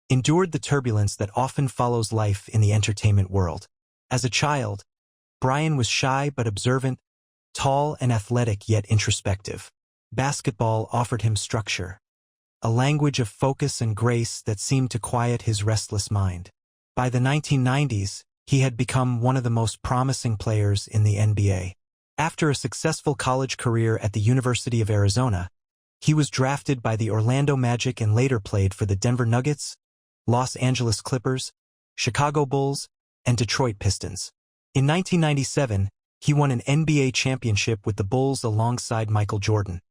endured the turbulence that often follows life in the entertainment world. As a child, Brian was shy but observant, tall and athletic yet introspective. Basketball offered him structure, a language of focus and grace that seemed to quiet his restless mind. By the 1990s, he had become one of the most promising players in the NBA. After a successful college career at the University of Arizona, he was drafted by the Orlando Magic and later played for the Denver Nuggets, Los Angeles Clippers, Chicago Bulls, and Detroit Pistons. In 1997, he won an NBA championship with the Bulls alongside Michael Jordan,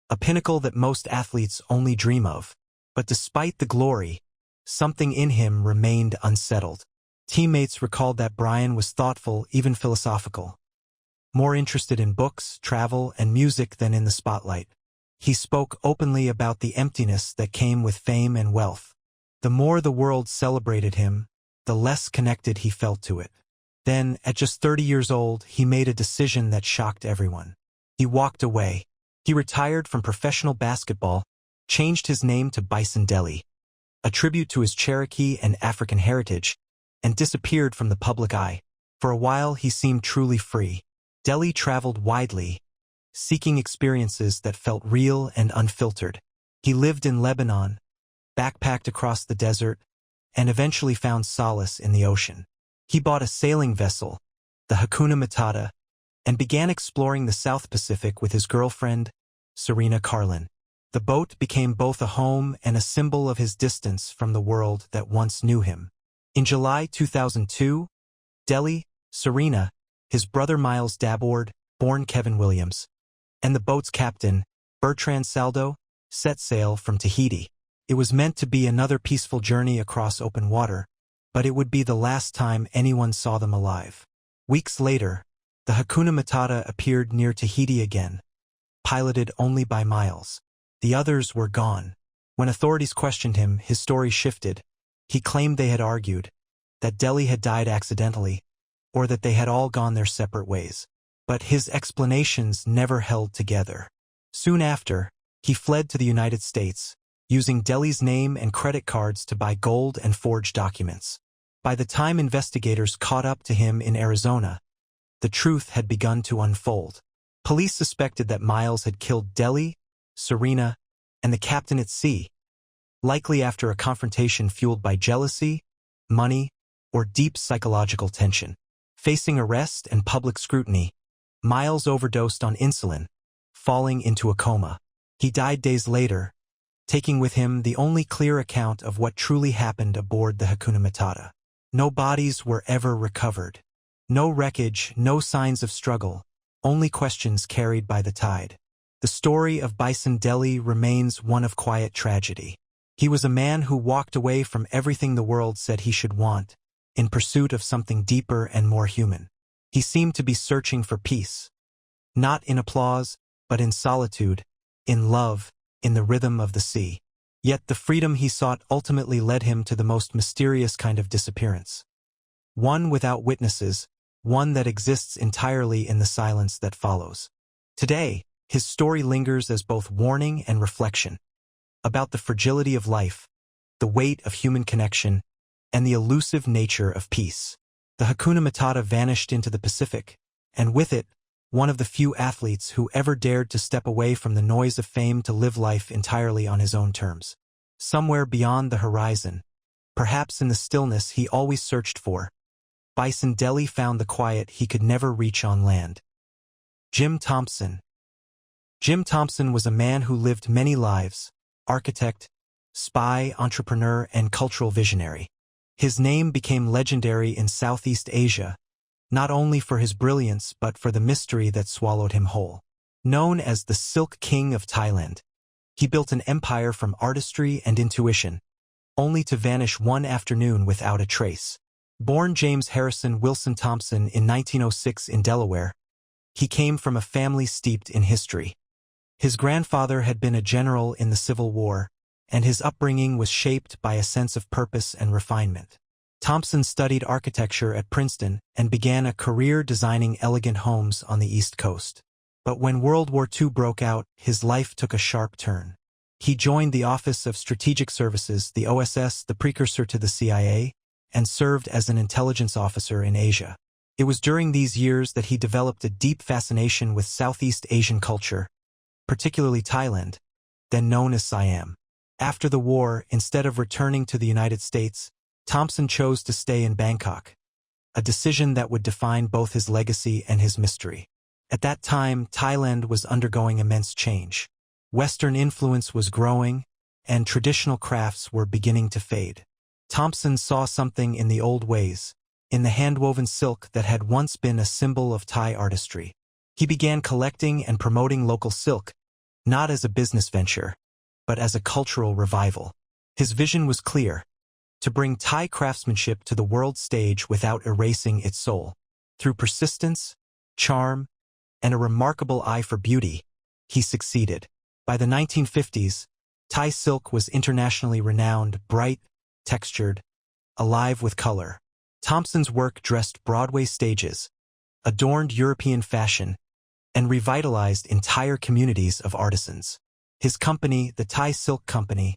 a pinnacle that most athletes only dream of. But despite the glory, something in him remained unsettled. Teammates recalled that Brian was thoughtful, even philosophical, more interested in books, travel, and music than in the spotlight. He spoke openly about the emptiness that came with fame and wealth. The more the world celebrated him, the less connected he felt to it. Then, at just 30 years old, he made a decision that shocked everyone. He walked away. He retired from professional basketball, changed his name to Bison Dele, a tribute to his Cherokee and African heritage, and disappeared from the public eye. For a while, he seemed truly free. Dele traveled widely, seeking experiences that felt real and unfiltered. He lived in Lebanon, backpacked across the desert, and eventually found solace in the ocean. He bought a sailing vessel, the Hakuna Matata, and began exploring the South Pacific with his girlfriend, Serena Carlin. The boat became both a home and a symbol of his distance from the world that once knew him. In July 2002, Dele, Serena, his brother Miles Dabord, born Kevin Williams, and the boat's captain, Bertrand Saldo, set sail from Tahiti. It was meant to be another peaceful journey across open water, but it would be the last time anyone saw them alive. Weeks later, the Hakuna Matata appeared near Tahiti again, piloted only by Miles. The others were gone. When authorities questioned him, his story shifted. He claimed they had argued, that Dele had died accidentally, or that they had all gone their separate ways. But his explanations never held together. Soon after, he fled to the United States, using Dele's name and credit cards to buy gold and forge documents. By the time investigators caught up to him in Arizona, the truth had begun to unfold. Police suspected that Miles had killed Dele, Serena, and the captain at sea, likely after a confrontation fueled by jealousy, money, or deep psychological tension. Facing arrest and public scrutiny, Miles overdosed on insulin, falling into a coma. He died days later, taking with him the only clear account of what truly happened aboard the Hakuna Matata. No bodies were ever recovered. No wreckage, no signs of struggle, only questions carried by the tide. The story of Bison Dele remains one of quiet tragedy. He was a man who walked away from everything the world said he should want, in pursuit of something deeper and more human. He seemed to be searching for peace. Not in applause, but in solitude, in love, in the rhythm of the sea. Yet the freedom he sought ultimately led him to the most mysterious kind of disappearance. One without witnesses, one that exists entirely in the silence that follows. Today, his story lingers as both warning and reflection, about the fragility of life, the weight of human connection, and the elusive nature of peace. The Hakuna Matata vanished into the Pacific, and with it, one of the few athletes who ever dared to step away from the noise of fame to live life entirely on his own terms. Somewhere beyond the horizon, perhaps in the stillness he always searched for, Bison Dele found the quiet he could never reach on land. Jim Thompson. Jim Thompson was a man who lived many lives: architect, spy, entrepreneur, and cultural visionary. His name became legendary in Southeast Asia, not only for his brilliance but for the mystery that swallowed him whole. Known as the Silk King of Thailand, he built an empire from artistry and intuition, only to vanish one afternoon without a trace. Born James Harrison Wilson Thompson in 1906 in Delaware, he came from a family steeped in history. His grandfather had been a general in the Civil War, and his upbringing was shaped by a sense of purpose and refinement. Thompson studied architecture at Princeton and began a career designing elegant homes on the East Coast. But when World War II broke out, his life took a sharp turn. He joined the Office of Strategic Services, the OSS, the precursor to the CIA, and served as an intelligence officer in Asia. It was during these years that he developed a deep fascination with Southeast Asian culture, particularly Thailand, then known as Siam. After the war, instead of returning to the United States, Thompson chose to stay in Bangkok, a decision that would define both his legacy and his mystery. At that time, Thailand was undergoing immense change. Western influence was growing, and traditional crafts were beginning to fade. Thompson saw something in the old ways, in the handwoven silk that had once been a symbol of Thai artistry. He began collecting and promoting local silk, not as a business venture, but as a cultural revival. His vision was clear: to bring Thai craftsmanship to the world stage without erasing its soul. Through persistence, charm, and a remarkable eye for beauty, he succeeded. By the 1950s, Thai silk was internationally renowned, bright, textured, alive with color. Thompson's work dressed Broadway stages, adorned European fashion, and revitalized entire communities of artisans. His company, the Thai Silk Company,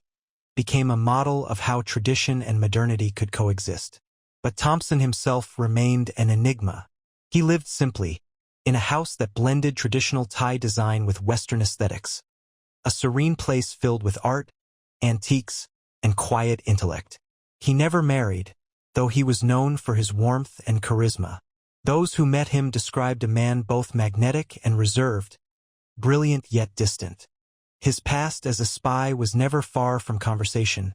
became a model of how tradition and modernity could coexist. But Thompson himself remained an enigma. He lived simply, in a house that blended traditional Thai design with Western aesthetics, a serene place filled with art, antiques, and quiet intellect. He never married, though he was known for his warmth and charisma. Those who met him described a man both magnetic and reserved, brilliant yet distant. His past as a spy was never far from conversation,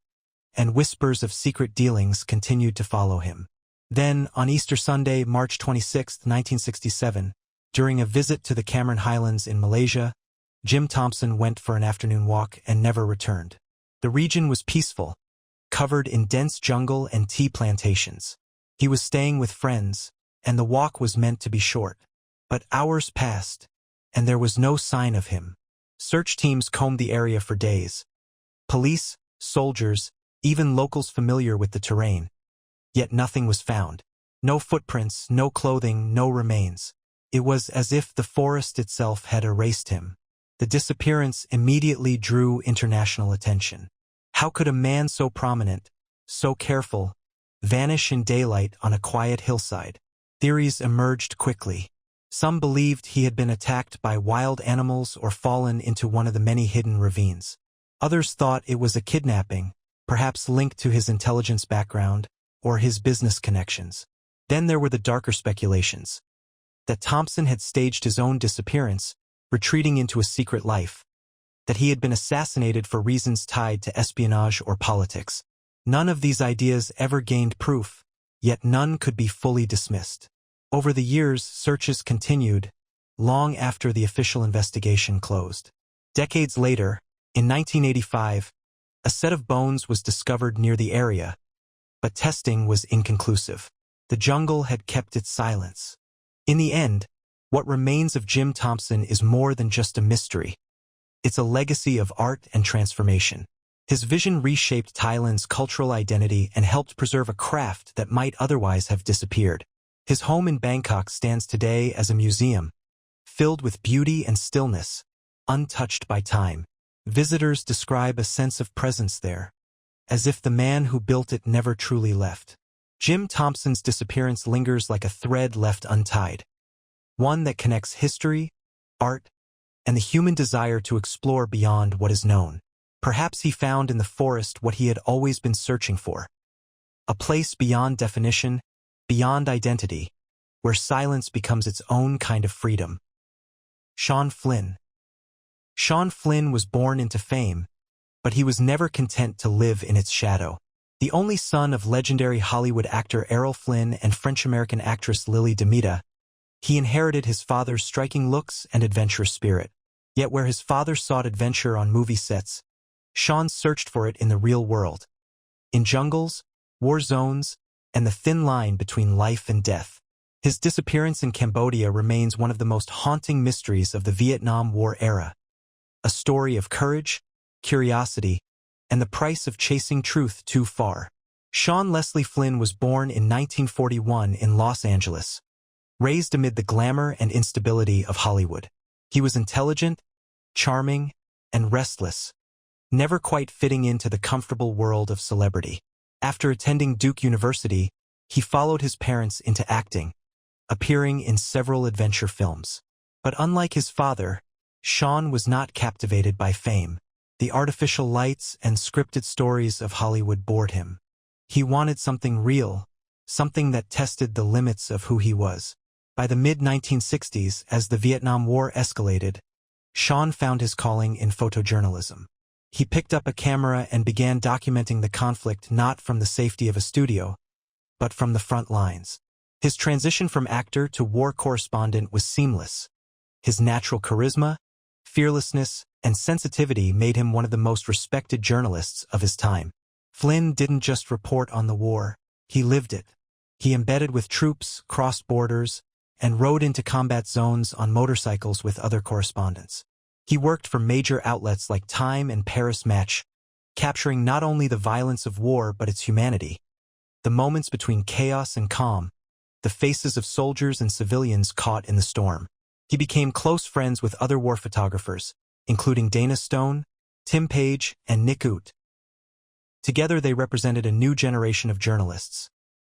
and whispers of secret dealings continued to follow him. Then, on Easter Sunday, March 26, 1967, during a visit to the Cameron Highlands in Malaysia, Jim Thompson went for an afternoon walk and never returned. The region was peaceful, covered in dense jungle and tea plantations. He was staying with friends, and the walk was meant to be short. But hours passed, and there was no sign of him. Search teams combed the area for days. Police, soldiers, even locals familiar with the terrain. Yet nothing was found. No footprints, no clothing, no remains. It was as if the forest itself had erased him. The disappearance immediately drew international attention. How could a man so prominent, so careful, vanish in daylight on a quiet hillside? Theories emerged quickly. Some believed he had been attacked by wild animals or fallen into one of the many hidden ravines. Others thought it was a kidnapping, perhaps linked to his intelligence background or his business connections. Then there were the darker speculations that Thompson had staged his own disappearance, retreating into a secret life, that he had been assassinated for reasons tied to espionage or politics. None of these ideas ever gained proof, yet none could be fully dismissed. Over the years, searches continued, long after the official investigation closed. Decades later, in 1985, A set of bones was discovered near the area, but testing was inconclusive. The jungle had kept its silence. In the end, what remains of Jim Thompson is more than just a mystery. It's a legacy of art and transformation. His vision reshaped Thailand's cultural identity and helped preserve a craft that might otherwise have disappeared. His home in Bangkok stands today as a museum, filled with beauty and stillness, untouched by time. Visitors describe a sense of presence there, as if the man who built it never truly left. Jim Thompson's disappearance lingers like a thread left untied, one that connects history, art, and the human desire to explore beyond what is known. Perhaps he found in the forest what he had always been searching for, a place beyond definition, beyond identity, where silence becomes its own kind of freedom. Sean Flynn. Sean Flynn was born into fame, but he was never content to live in its shadow. The only son of legendary Hollywood actor Errol Flynn and French-American actress Lily Demita, he inherited his father's striking looks and adventurous spirit. Yet where his father sought adventure on movie sets, Sean searched for it in the real world, in jungles, war zones, and the thin line between life and death. His disappearance in Cambodia remains one of the most haunting mysteries of the Vietnam War era, a story of courage, curiosity, and the price of chasing truth too far. Sean Leslie Flynn was born in 1941 in Los Angeles, raised amid the glamour and instability of Hollywood. He was intelligent, charming, and restless, never quite fitting into the comfortable world of celebrity. After attending Duke University, he followed his parents into acting, appearing in several adventure films. But unlike his father, Sean was not captivated by fame. The artificial lights and scripted stories of Hollywood bored him. He wanted something real, something that tested the limits of who he was. By the mid-1960s, as the Vietnam War escalated, Sean found his calling in photojournalism. He picked up a camera and began documenting the conflict not from the safety of a studio, but from the front lines. His transition from actor to war correspondent was seamless. His natural charisma, fearlessness, and sensitivity made him one of the most respected journalists of his time. Flynn didn't just report on the war, he lived it. He embedded with troops, crossed borders, and rode into combat zones on motorcycles with other correspondents. He worked for major outlets like Time and Paris Match, capturing not only the violence of war but its humanity, the moments between chaos and calm, the faces of soldiers and civilians caught in the storm. He became close friends with other war photographers, including Dana Stone, Tim Page, and Nick Ut. Together they represented a new generation of journalists,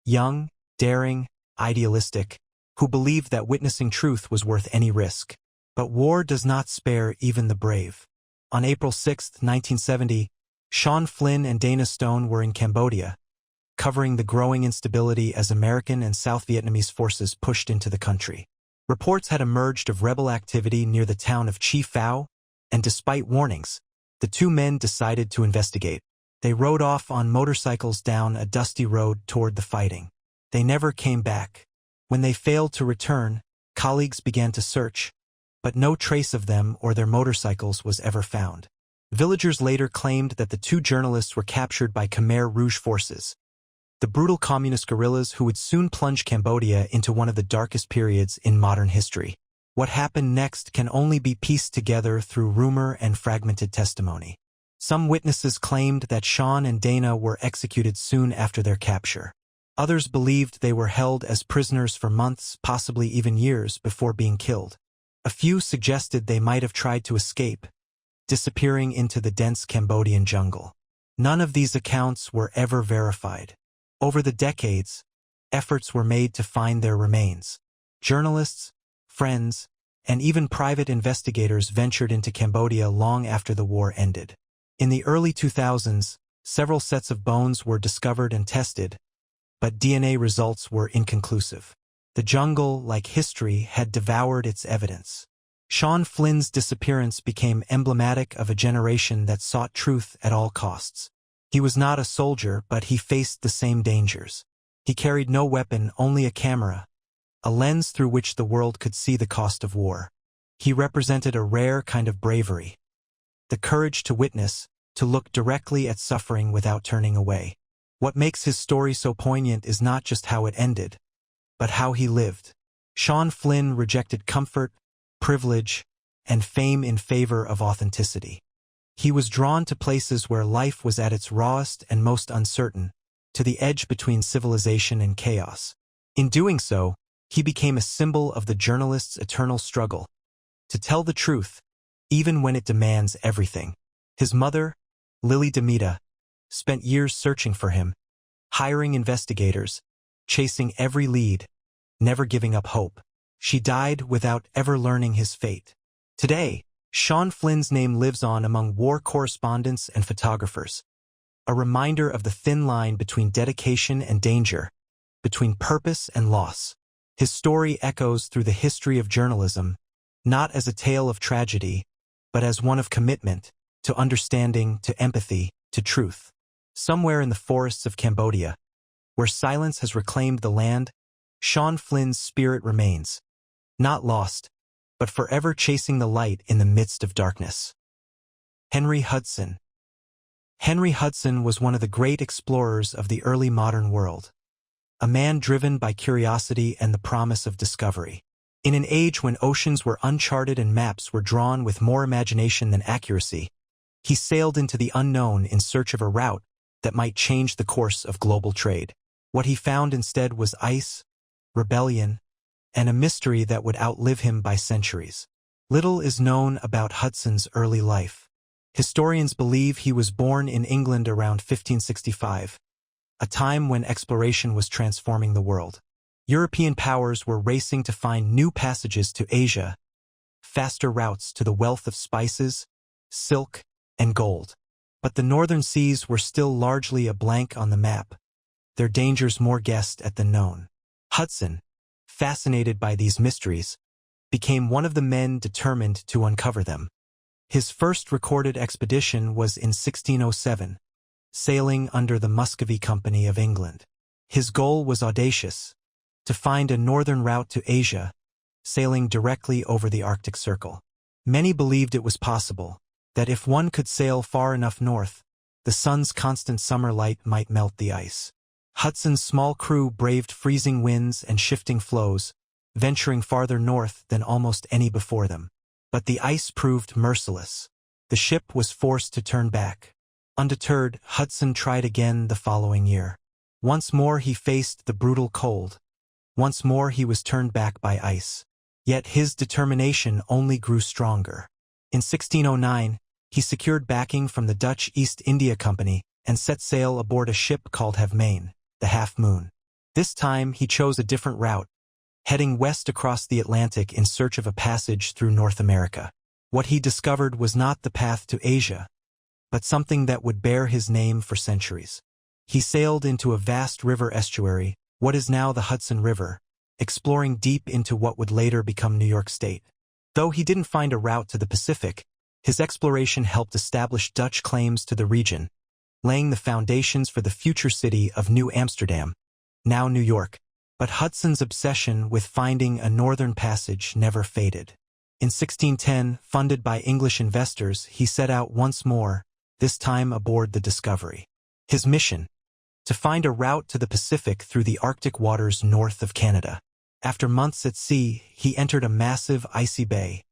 young, daring, idealistic, who believed that witnessing truth was worth any risk. But war does not spare even the brave. On April 6, 1970, Sean Flynn and Dana Stone were in Cambodia, covering the growing instability as American and South Vietnamese forces pushed into the country. Reports had emerged of rebel activity near the town of Chi Phao, and despite warnings, the two men decided to investigate. They rode off on motorcycles down a dusty road toward the fighting. They never came back. When they failed to return, colleagues began to search, but no trace of them or their motorcycles was ever found. Villagers later claimed that the two journalists were captured by Khmer Rouge forces, the brutal communist guerrillas who would soon plunge Cambodia into one of the darkest periods in modern history. What happened next can only be pieced together through rumor and fragmented testimony. Some witnesses claimed that Sean and Dana were executed soon after their capture. Others believed they were held as prisoners for months, possibly even years, before being killed. A few suggested they might have tried to escape, disappearing into the dense Cambodian jungle. None of these accounts were ever verified. Over the decades, efforts were made to find their remains. Journalists, friends, and even private investigators ventured into Cambodia long after the war ended. In the early 2000s, several sets of bones were discovered and tested, but DNA results were inconclusive. The jungle, like history, had devoured its evidence. Sean Flynn's disappearance became emblematic of a generation that sought truth at all costs. He was not a soldier, but he faced the same dangers. He carried no weapon, only a camera, a lens through which the world could see the cost of war. He represented a rare kind of bravery, the courage to witness, to look directly at suffering without turning away. What makes his story so poignant is not just how it ended, but how he lived. Sean Flynn rejected comfort, privilege, and fame in favor of authenticity. He was drawn to places where life was at its rawest and most uncertain, to the edge between civilization and chaos. In doing so, he became a symbol of the journalist's eternal struggle to tell the truth, even when it demands everything. His mother, Lily Demita, spent years searching for him, hiring investigators, chasing every lead, never giving up hope. She died without ever learning his fate. Today, Sean Flynn's name lives on among war correspondents and photographers, a reminder of the thin line between dedication and danger, between purpose and loss. His story echoes through the history of journalism, not as a tale of tragedy, but as one of commitment, to understanding, to empathy, to truth. Somewhere in the forests of Cambodia, where silence has reclaimed the land, Sean Flynn's spirit remains, not lost, but forever chasing the light in the midst of darkness. Henry Hudson. Henry Hudson was one of the great explorers of the early modern world, a man driven by curiosity and the promise of discovery. In an age when oceans were uncharted and maps were drawn with more imagination than accuracy, he sailed into the unknown in search of a route that might change the course of global trade. What he found instead was ice, rebellion, and a mystery that would outlive him by centuries. Little is known about Hudson's early life. Historians believe he was born in England around 1565, a time when exploration was transforming the world. European powers were racing to find new passages to Asia, faster routes to the wealth of spices, silk, and gold. But the northern seas were still largely a blank on the map, their dangers more guessed at than known. Hudson, fascinated by these mysteries, became one of the men determined to uncover them. His first recorded expedition was in 1607, sailing under the Muscovy Company of England. His goal was audacious, to find a northern route to Asia, sailing directly over the Arctic Circle. Many believed it was possible, that if one could sail far enough north, the sun's constant summer light might melt the ice. Hudson's small crew braved freezing winds and shifting flows, venturing farther north than almost any before them. But the ice proved merciless. The ship was forced to turn back. Undeterred, Hudson tried again the following year. Once more he faced the brutal cold. Once more he was turned back by ice. Yet his determination only grew stronger. In 1609, he secured backing from the Dutch East India Company and set sail aboard a ship called Have Main, the Half Moon. This time he chose a different route, heading west across the Atlantic in search of a passage through North America. What he discovered was not the path to Asia, but something that would bear his name for centuries. He sailed into a vast river estuary, what is now the Hudson River, exploring deep into what would later become New York State. Though he didn't find a route to the Pacific, his exploration helped establish Dutch claims to the region, laying the foundations for the future city of New Amsterdam, now New York. But Hudson's obsession with finding a northern passage never faded. In 1610, funded by English investors, he set out once more, this time aboard the Discovery. His mission? To find a route to the Pacific through the Arctic waters north of Canada. After months at sea, he entered a massive icy bay,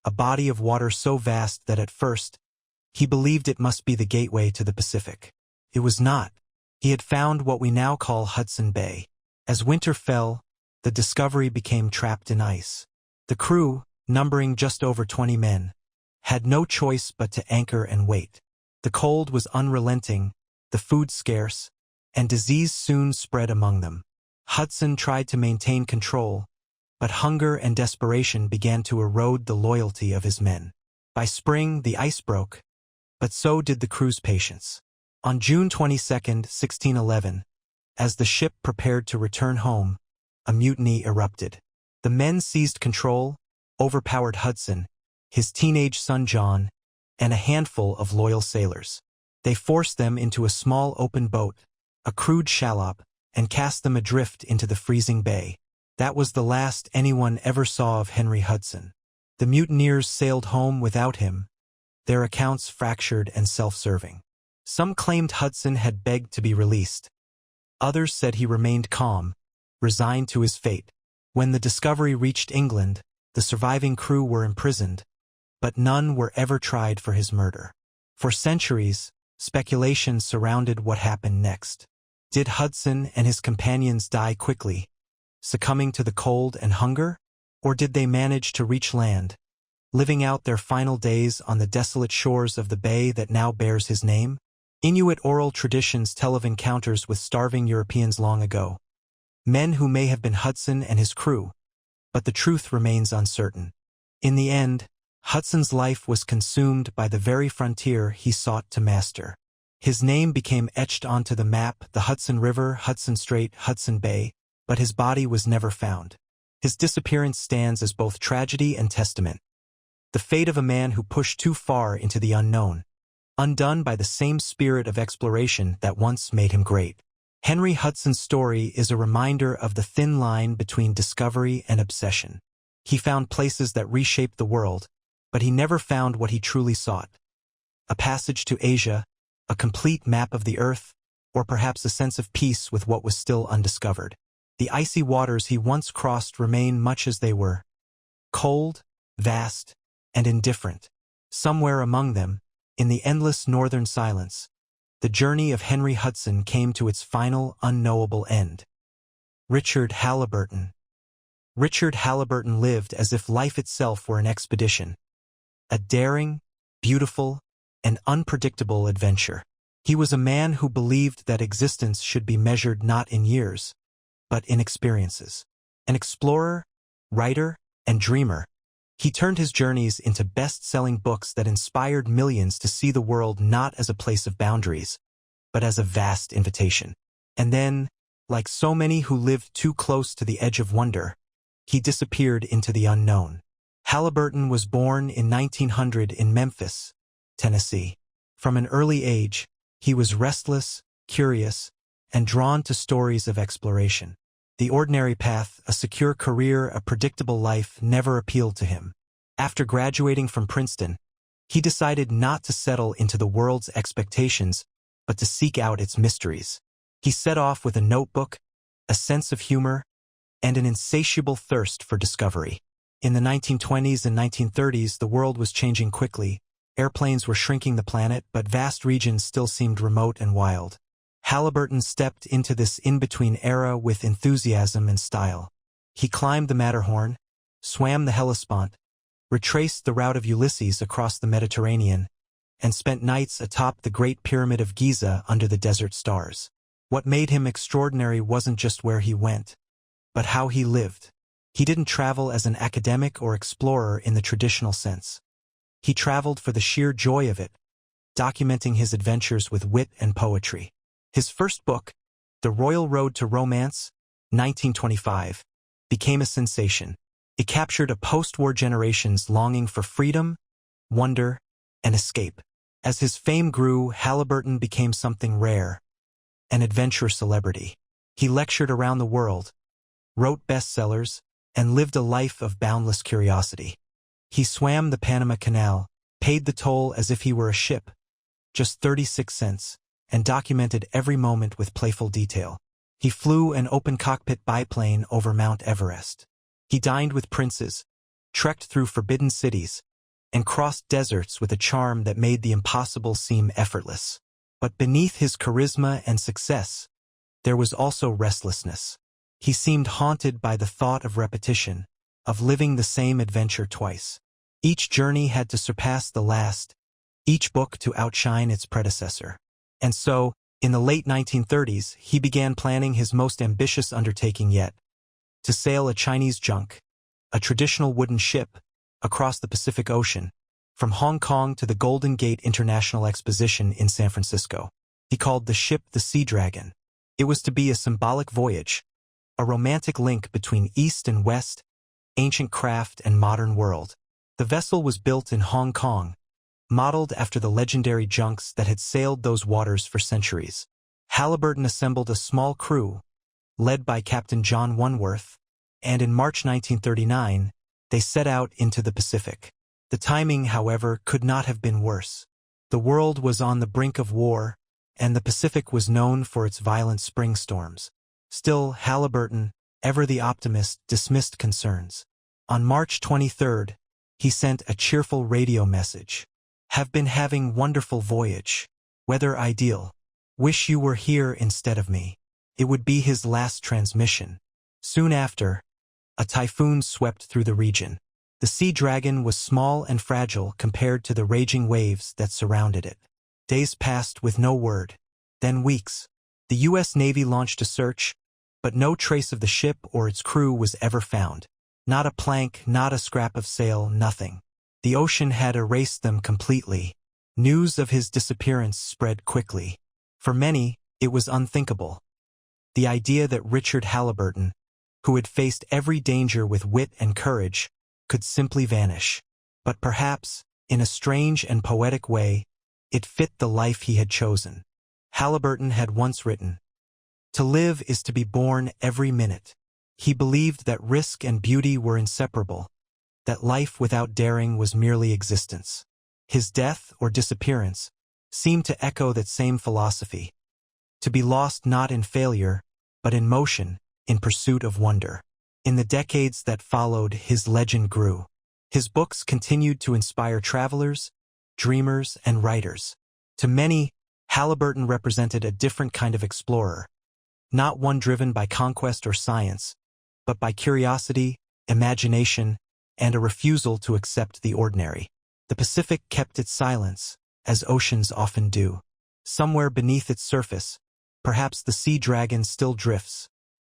a body of water so vast that at first, he believed it must be the gateway to the Pacific. It was not. He had found what we now call Hudson Bay. As winter fell, the Discovery became trapped in ice. The crew, numbering just over 20 men, had no choice but to anchor and wait. The cold was unrelenting, the food scarce, and disease soon spread among them. Hudson tried to maintain control, but hunger and desperation began to erode the loyalty of his men. By spring, the ice broke, but so did the crew's patience. On June 22, 1611, as the ship prepared to return home, a mutiny erupted. The men seized control, overpowered Hudson, his teenage son John, and a handful of loyal sailors. They forced them into a small open boat, a crude shallop, and cast them adrift into the freezing bay. That was the last anyone ever saw of Henry Hudson. The mutineers sailed home without him, their accounts fractured and self-serving. Some claimed Hudson had begged to be released. Others said he remained calm, resigned to his fate. When the Discovery reached England, the surviving crew were imprisoned, but none were ever tried for his murder. For centuries, speculation surrounded what happened next. Did Hudson and his companions die quickly, succumbing to the cold and hunger? Or did they manage to reach land, living out their final days on the desolate shores of the bay that now bears his name? Inuit oral traditions tell of encounters with starving Europeans long ago, men who may have been Hudson and his crew, but the truth remains uncertain. In the end, Hudson's life was consumed by the very frontier he sought to master. His name became etched onto the map, the Hudson River, Hudson Strait, Hudson Bay, but his body was never found. His disappearance stands as both tragedy and testament. The fate of a man who pushed too far into the unknown, undone by the same spirit of exploration that once made him great. Henry Hudson's story is a reminder of the thin line between discovery and obsession. He found places that reshaped the world, but he never found what he truly sought. A passage to Asia, a complete map of the earth, or perhaps a sense of peace with what was still undiscovered. The icy waters he once crossed remain much as they were, cold, vast, and indifferent. Somewhere among them, in the endless northern silence, the journey of Henry Hudson came to its final, unknowable end. Richard Halliburton. Richard Halliburton lived as if life itself were an expedition, a daring, beautiful, and unpredictable adventure. He was a man who believed that existence should be measured not in years, but in experiences. An explorer, writer, and dreamer, he turned his journeys into best-selling books that inspired millions to see the world not as a place of boundaries, but as a vast invitation. And then, like so many who lived too close to the edge of wonder, he disappeared into the unknown. Halliburton was born in 1900 in Memphis, Tennessee. From an early age, he was restless, curious, and drawn to stories of exploration. The ordinary path, a secure career, a predictable life, never appealed to him. After graduating from Princeton, he decided not to settle into the world's expectations, but to seek out its mysteries. He set off with a notebook, a sense of humor, and an insatiable thirst for discovery. In the 1920s and 1930s, the world was changing quickly. Airplanes were shrinking the planet, but vast regions still seemed remote and wild. Halliburton stepped into this in-between era with enthusiasm and style. He climbed the Matterhorn, swam the Hellespont, retraced the route of Ulysses across the Mediterranean, and spent nights atop the Great Pyramid of Giza under the desert stars. What made him extraordinary wasn't just where he went, but how he lived. He didn't travel as an academic or explorer in the traditional sense. He traveled for the sheer joy of it, documenting his adventures with wit and poetry. His first book, The Royal Road to Romance, 1925, became a sensation. It captured a post-war generation's longing for freedom, wonder, and escape. As his fame grew, Halliburton became something rare, an adventure celebrity. He lectured around the world, wrote bestsellers, and lived a life of boundless curiosity. He swam the Panama Canal, paid the toll as if he were a ship, just 36 cents, and documented every moment with playful detail. He flew an open-cockpit biplane over Mount Everest. He dined with princes, trekked through forbidden cities, and crossed deserts with a charm that made the impossible seem effortless. But beneath his charisma and success, there was also restlessness. He seemed haunted by the thought of repetition, of living the same adventure twice. Each journey had to surpass the last, each book to outshine its predecessor. And so, in the late 1930s, he began planning his most ambitious undertaking yet, to sail a Chinese junk, a traditional wooden ship, across the Pacific Ocean, from Hong Kong to the Golden Gate International Exposition in San Francisco. He called the ship the Sea Dragon. It was to be a symbolic voyage, a romantic link between East and West, ancient craft and modern world. The vessel was built in Hong Kong, modeled after the legendary junks that had sailed those waters for centuries. Halliburton assembled a small crew, led by Captain John Wentworth, and in March 1939, they set out into the Pacific. The timing, however, could not have been worse. The world was on the brink of war, and the Pacific was known for its violent spring storms. Still, Halliburton, ever the optimist, dismissed concerns. On March 23, he sent a cheerful radio message. "Have been having wonderful voyage. Weather ideal. Wish you were here instead of me." It would be his last transmission. Soon after, a typhoon swept through the region. The Sea Dragon was small and fragile compared to the raging waves that surrounded it. Days passed with no word, then weeks. The U.S. Navy launched a search, but no trace of the ship or its crew was ever found. Not a plank, not a scrap of sail, nothing. The ocean had erased them completely. News of his disappearance spread quickly. For many, it was unthinkable. The idea that Richard Halliburton, who had faced every danger with wit and courage, could simply vanish. But perhaps, in a strange and poetic way, it fit the life he had chosen. Halliburton had once written, "To live is to be born every minute." He believed that risk and beauty were inseparable, that life without daring was merely existence. His death or disappearance seemed to echo that same philosophy. To be lost not in failure, but in motion, in pursuit of wonder. In the decades that followed, his legend grew. His books continued to inspire travelers, dreamers, and writers. To many, Halliburton represented a different kind of explorer, not one driven by conquest or science, but by curiosity, imagination, and a refusal to accept the ordinary. The Pacific kept its silence, as oceans often do. Somewhere beneath its surface, perhaps the Sea Dragon still drifts,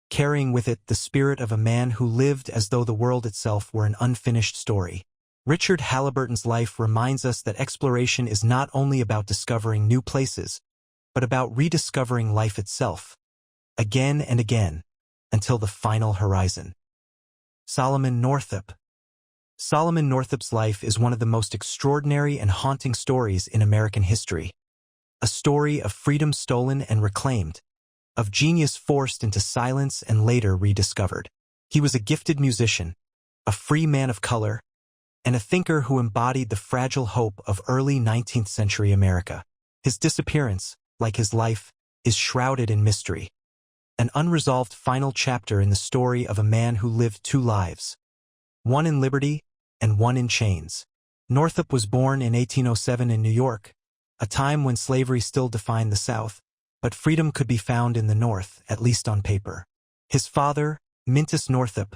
carrying with it the spirit of a man who lived as though the world itself were an unfinished story. Richard Halliburton's life reminds us that exploration is not only about discovering new places, but about rediscovering life itself, again and again, until the final horizon. Solomon Northup. Solomon Northup's life is one of the most extraordinary and haunting stories in American history. A story of freedom stolen and reclaimed, of genius forced into silence and later rediscovered. He was a gifted musician, a free man of color, and a thinker who embodied the fragile hope of early 19th century America. His disappearance, like his life, is shrouded in mystery. An unresolved final chapter in the story of a man who lived two lives, one in liberty and one in chains. Northup was born in 1807 in New York, a time when slavery still defined the South, but freedom could be found in the North, at least on paper. His father, Mintus Northup,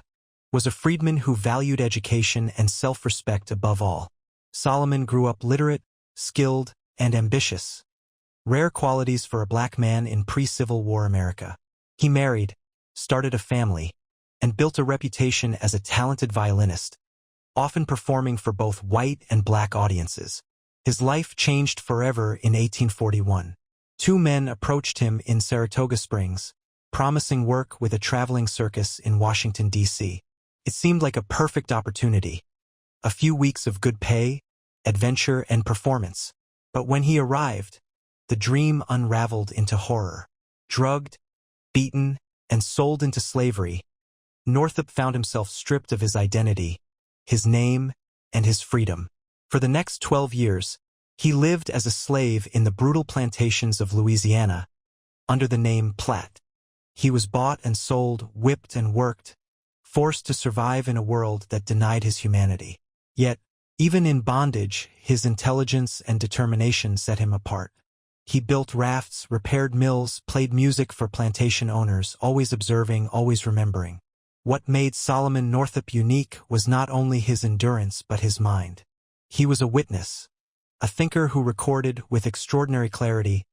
was a freedman who valued education and self-respect above all. Solomon grew up literate, skilled, and ambitious, rare qualities for a black man in pre-Civil War America. He married, started a family, and built a reputation as a talented violinist, often performing for both white and black audiences. His life changed forever in 1841. Two men approached him in Saratoga Springs, promising work with a traveling circus in Washington, D.C. It seemed like a perfect opportunity. A few weeks of good pay, adventure, and performance. But when he arrived, the dream unraveled into horror. Drugged, beaten, and sold into slavery, Northup found himself stripped of his identity, his name, and his freedom. For the next 12 years, he lived as a slave in the brutal plantations of Louisiana, under the name Platt. He was bought and sold, whipped and worked, forced to survive in a world that denied his humanity. Yet, even in bondage, his intelligence and determination set him apart. He built rafts, repaired mills, played music for plantation owners, always observing, always remembering. What made Solomon Northup unique was not only his endurance but his mind. He was a witness, a thinker who recorded, with extraordinary clarity,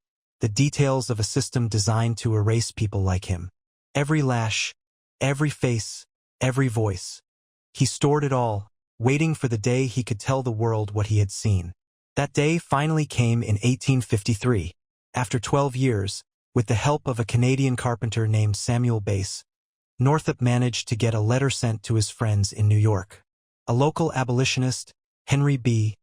the details of a system designed to erase people like him. Every lash, every face, every voice. He stored it all, waiting for the day he could tell the world what he had seen. That day finally came in 1853. After 12 years, with the help of a Canadian carpenter named Samuel Base, Northup managed to get a letter sent to his friends in New York. A local abolitionist, Henry B.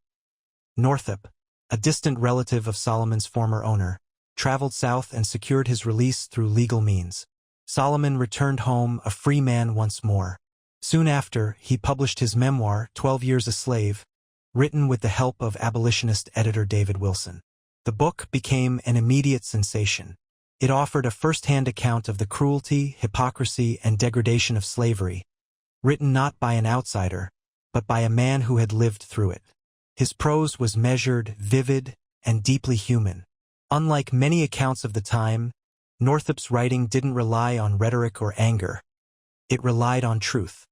Northup, a distant relative of Solomon's former owner, traveled south and secured his release through legal means. Solomon returned home a free man once more. Soon after, he published his memoir, 12 Years a Slave, written with the help of abolitionist editor David Wilson. The book became an immediate sensation. It offered a first-hand account of the cruelty, hypocrisy, and degradation of slavery, written not by an outsider, but by a man who had lived through it. His prose was measured, vivid, and deeply human. Unlike many accounts of the time, Northup's writing didn't rely on rhetoric or anger. It relied on truth.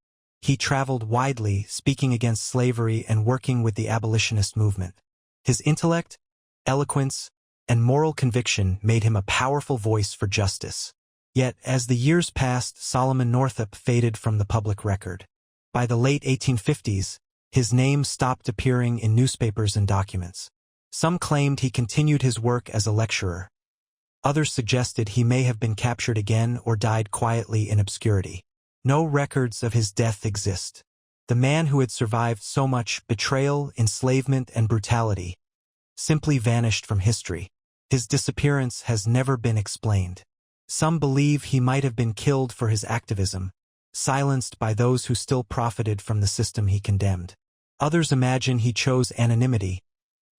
He traveled widely, speaking against slavery and working with the abolitionist movement. His intellect, eloquence, and moral conviction made him a powerful voice for justice. Yet, as the years passed, Solomon Northup faded from the public record. By the late 1850s, his name stopped appearing in newspapers and documents. Some claimed he continued his work as a lecturer. Others suggested he may have been captured again or died quietly in obscurity. No records of his death exist. The man who had survived so much betrayal, enslavement, and brutality simply vanished from history. His disappearance has never been explained. Some believe he might have been killed for his activism, silenced by those who still profited from the system he condemned. Others imagine he chose anonymity,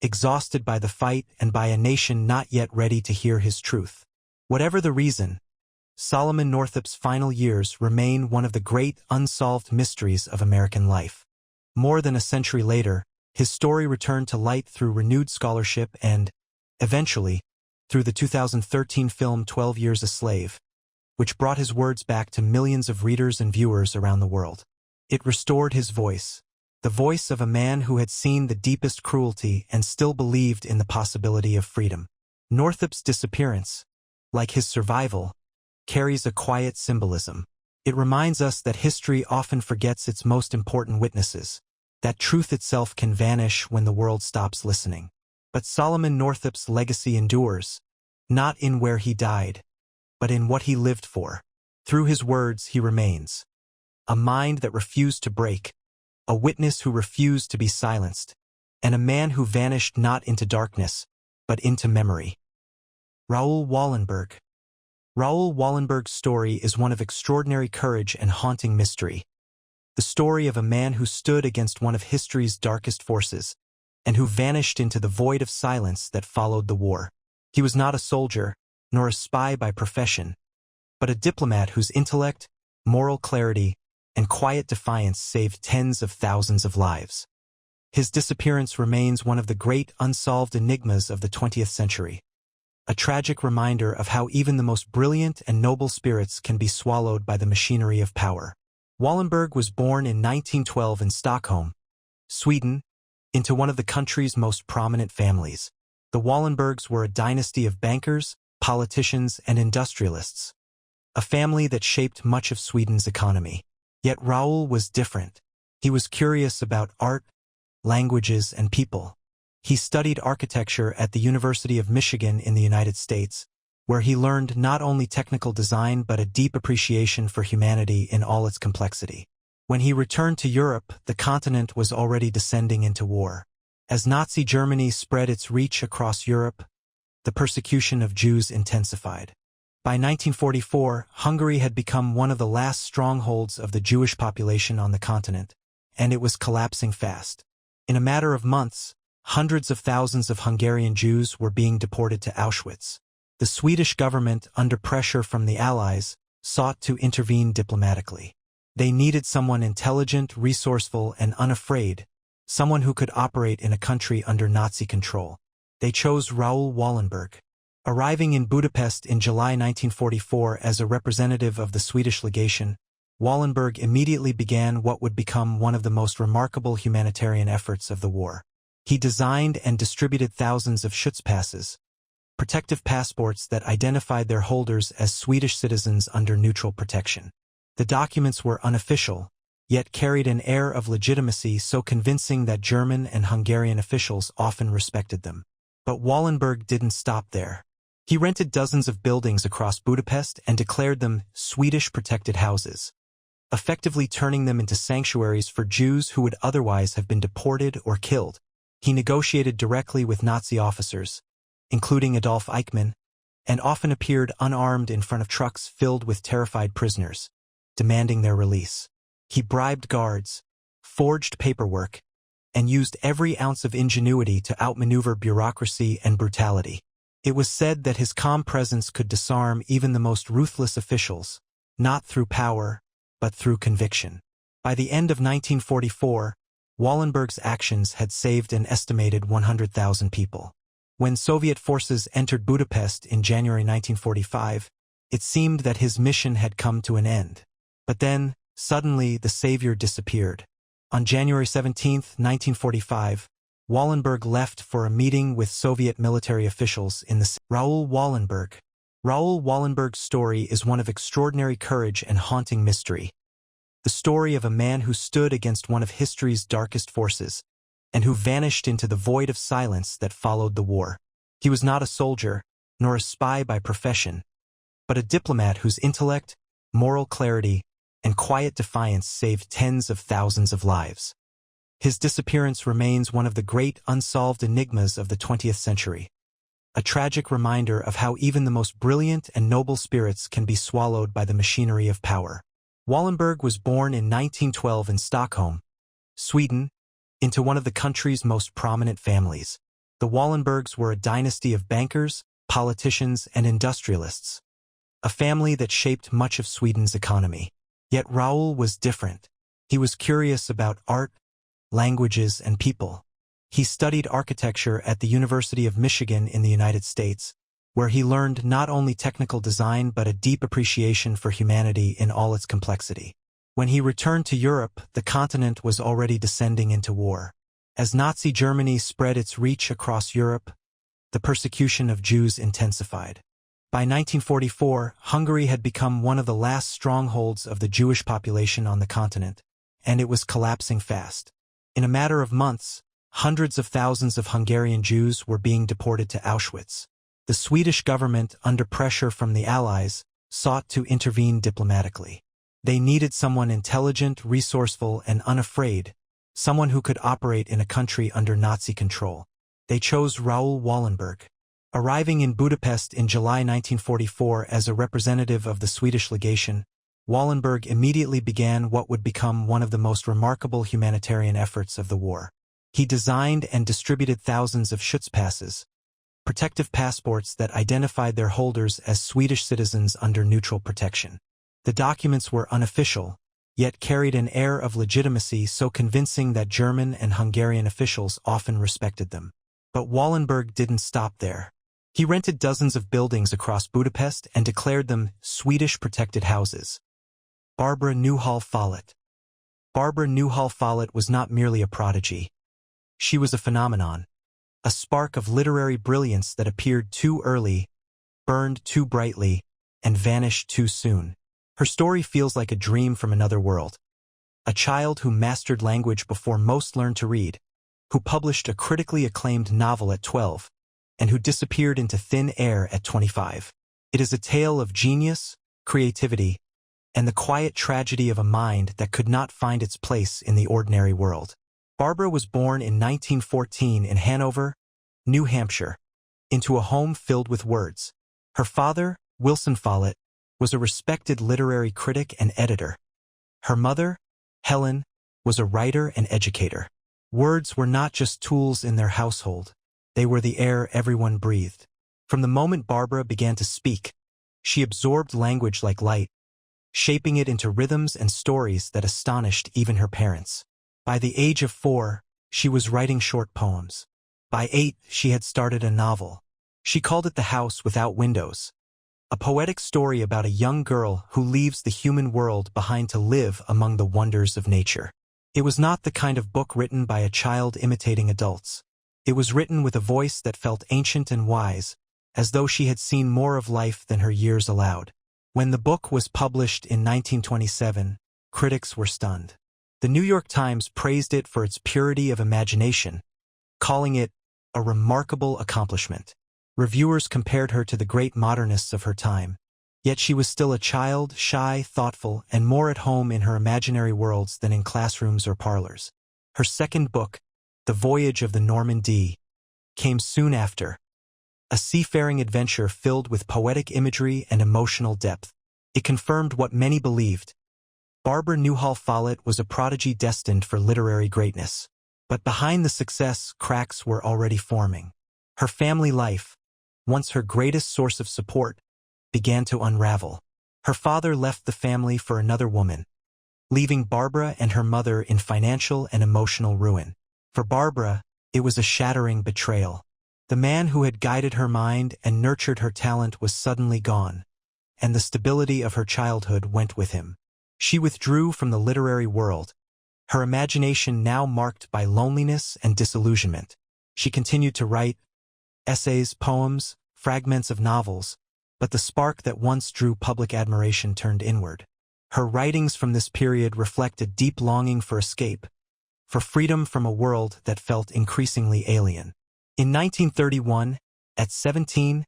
exhausted by the fight and by a nation not yet ready to hear his truth. Whatever the reason, Solomon Northup's final years remain one of the great unsolved mysteries of American life. More than a century later, his story returned to light through renewed scholarship and, eventually, through the 2013 film 12 Years a Slave, which brought his words back to millions of readers and viewers around the world. It restored his voice, the voice of a man who had seen the deepest cruelty and still believed in the possibility of freedom. Northup's disappearance, like his survival, carries a quiet symbolism. It reminds us that history often forgets its most important witnesses, that truth itself can vanish when the world stops listening. But Solomon Northup's legacy endures, not in where he died, but in what he lived for. Through his words he remains. A mind that refused to break, a witness who refused to be silenced, and a man who vanished not into darkness, but into memory. Raoul Wallenberg. Raoul Wallenberg's story is one of extraordinary courage and haunting mystery. The story of a man who stood against one of history's darkest forces, and who vanished into the void of silence that followed the war. He was not a soldier, nor a spy by profession, but a diplomat whose intellect, moral clarity, and quiet defiance saved tens of thousands of lives. His disappearance remains one of the great unsolved enigmas of the 20th century, a tragic reminder of how even the most brilliant and noble spirits can be swallowed by the machinery of power. Wallenberg was born in 1912 in Stockholm, Sweden, into one of the country's most prominent families. The Wallenbergs were a dynasty of bankers, politicians, and industrialists, a family that shaped much of Sweden's economy. Yet Raoul was different. He was curious about art, languages, and people. He studied architecture at the University of Michigan in the United States, where he learned not only technical design but a deep appreciation for humanity in all its complexity. When he returned to Europe, the continent was already descending into war. As Nazi Germany spread its reach across Europe, the persecution of Jews intensified. By 1944, Hungary had become one of the last strongholds of the Jewish population on the continent, and it was collapsing fast. In a matter of months, hundreds of thousands of Hungarian Jews were being deported to Auschwitz. The Swedish government, under pressure from the Allies, sought to intervene diplomatically. They needed someone intelligent, resourceful, and unafraid, someone who could operate in a country under Nazi control. They chose Raoul Wallenberg. Arriving in Budapest in July 1944 as a representative of the Swedish legation, Wallenberg immediately began what would become one of the most remarkable humanitarian efforts of the war. He designed and distributed thousands of Schutzpasses, protective passports that identified their holders as Swedish citizens under neutral protection. The documents were unofficial, yet carried an air of legitimacy so convincing that German and Hungarian officials often respected them. But Wallenberg didn't stop there. He rented dozens of buildings across Budapest and declared them Swedish protected houses, effectively turning them into sanctuaries for Jews who would otherwise have been deported or killed. He negotiated directly with Nazi officers, including Adolf Eichmann, and often appeared unarmed in front of trucks filled with terrified prisoners, demanding their release. He bribed guards, forged paperwork, and used every ounce of ingenuity to outmaneuver bureaucracy and brutality. It was said that his calm presence could disarm even the most ruthless officials, not through power, but through conviction. By the end of 1944, Wallenberg's actions had saved an estimated 100,000 people. When Soviet forces entered Budapest in January 1945, it seemed that his mission had come to an end. But then, suddenly, the savior disappeared. On January 17, 1945, Wallenberg left for a meeting with Soviet military officials in the Raoul Wallenberg. Raoul Wallenberg's story is one of extraordinary courage and haunting mystery. The story of a man who stood against one of history's darkest forces, and who vanished into the void of silence that followed the war. He was not a soldier, nor a spy by profession, but a diplomat whose intellect, moral clarity, and quiet defiance saved tens of thousands of lives. His disappearance remains one of the great unsolved enigmas of the 20th century, a tragic reminder of how even the most brilliant and noble spirits can be swallowed by the machinery of power. Wallenberg was born in 1912 in Stockholm, Sweden, into one of the country's most prominent families. The Wallenbergs were a dynasty of bankers, politicians, and industrialists, a family that shaped much of Sweden's economy. Yet Raoul was different. He was curious about art, languages, and people. He studied architecture at the University of Michigan in the United States, where he learned not only technical design but a deep appreciation for humanity in all its complexity. When he returned to Europe, the continent was already descending into war. As Nazi Germany spread its reach across Europe, the persecution of Jews intensified. By 1944, Hungary had become one of the last strongholds of the Jewish population on the continent, and it was collapsing fast. In a matter of months, hundreds of thousands of Hungarian Jews were being deported to Auschwitz. The Swedish government, under pressure from the Allies, sought to intervene diplomatically. They needed someone intelligent, resourceful, and unafraid, someone who could operate in a country under Nazi control. They chose Raoul Wallenberg. Arriving in Budapest in July 1944 as a representative of the Swedish legation, Wallenberg immediately began what would become one of the most remarkable humanitarian efforts of the war. He designed and distributed thousands of Schutzpasses, protective passports that identified their holders as Swedish citizens under neutral protection. The documents were unofficial, yet carried an air of legitimacy so convincing that German and Hungarian officials often respected them. But Wallenberg didn't stop there. He rented dozens of buildings across Budapest and declared them Swedish protected houses. Barbara Newhall Follett. Barbara Newhall Follett was not merely a prodigy. She was a phenomenon, a spark of literary brilliance that appeared too early, burned too brightly, and vanished too soon. Her story feels like a dream from another world. A child who mastered language before most learned to read, who published a critically acclaimed novel at 12, and who disappeared into thin air at 25. It is a tale of genius, creativity, and the quiet tragedy of a mind that could not find its place in the ordinary world. Barbara was born in 1914 in Hanover, New Hampshire, into a home filled with words. Her father, Wilson Follett, was a respected literary critic and editor. Her mother, Helen, was a writer and educator. Words were not just tools in their household. They were the air everyone breathed. From the moment Barbara began to speak, she absorbed language like light, shaping it into rhythms and stories that astonished even her parents. By the age of 4, she was writing short poems. By 8, she had started a novel. She called it The House Without Windows, a poetic story about a young girl who leaves the human world behind to live among the wonders of nature. It was not the kind of book written by a child imitating adults. It was written with a voice that felt ancient and wise, as though she had seen more of life than her years allowed. When the book was published in 1927, critics were stunned. The New York Times praised it for its purity of imagination, calling it a remarkable accomplishment. Reviewers compared her to the great modernists of her time. Yet she was still a child, shy, thoughtful, and more at home in her imaginary worlds than in classrooms or parlors. Her second book, The Voyage of the Normandie, came soon after, a seafaring adventure filled with poetic imagery and emotional depth. It confirmed what many believed. Barbara Newhall Follett was a prodigy destined for literary greatness. But behind the success, cracks were already forming. Her family life, once her greatest source of support, began to unravel. Her father left the family for another woman, leaving Barbara and her mother in financial and emotional ruin. For Barbara, it was a shattering betrayal. The man who had guided her mind and nurtured her talent was suddenly gone, and the stability of her childhood went with him. She withdrew from the literary world, her imagination now marked by loneliness and disillusionment. She continued to write essays, poems, fragments of novels, but the spark that once drew public admiration turned inward. Her writings from this period reflect a deep longing for escape, for freedom from a world that felt increasingly alien. In 1931, at 17,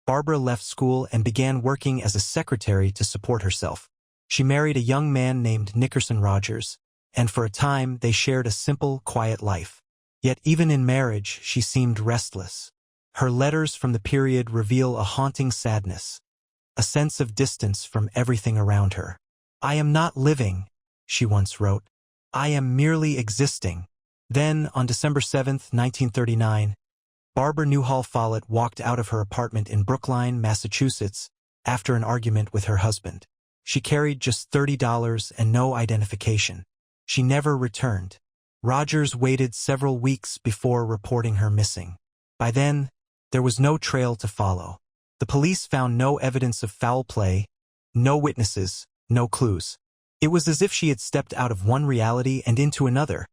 Barbara left school and began working as a secretary to support herself. She married a young man named Nickerson Rogers, and for a time they shared a simple, quiet life. Yet even in marriage, she seemed restless. Her letters from the period reveal a haunting sadness, a sense of distance from everything around her. "I am not living," she once wrote. "I am merely existing." Then, on December 7, 1939, Barbara Newhall Follett walked out of her apartment in Brookline, Massachusetts, after an argument with her husband. She carried just $30 and no identification. She never returned. Rogers waited several weeks before reporting her missing. By then, there was no trail to follow. The police found no evidence of foul play, no witnesses, no clues. It was as if she had stepped out of one reality and into another,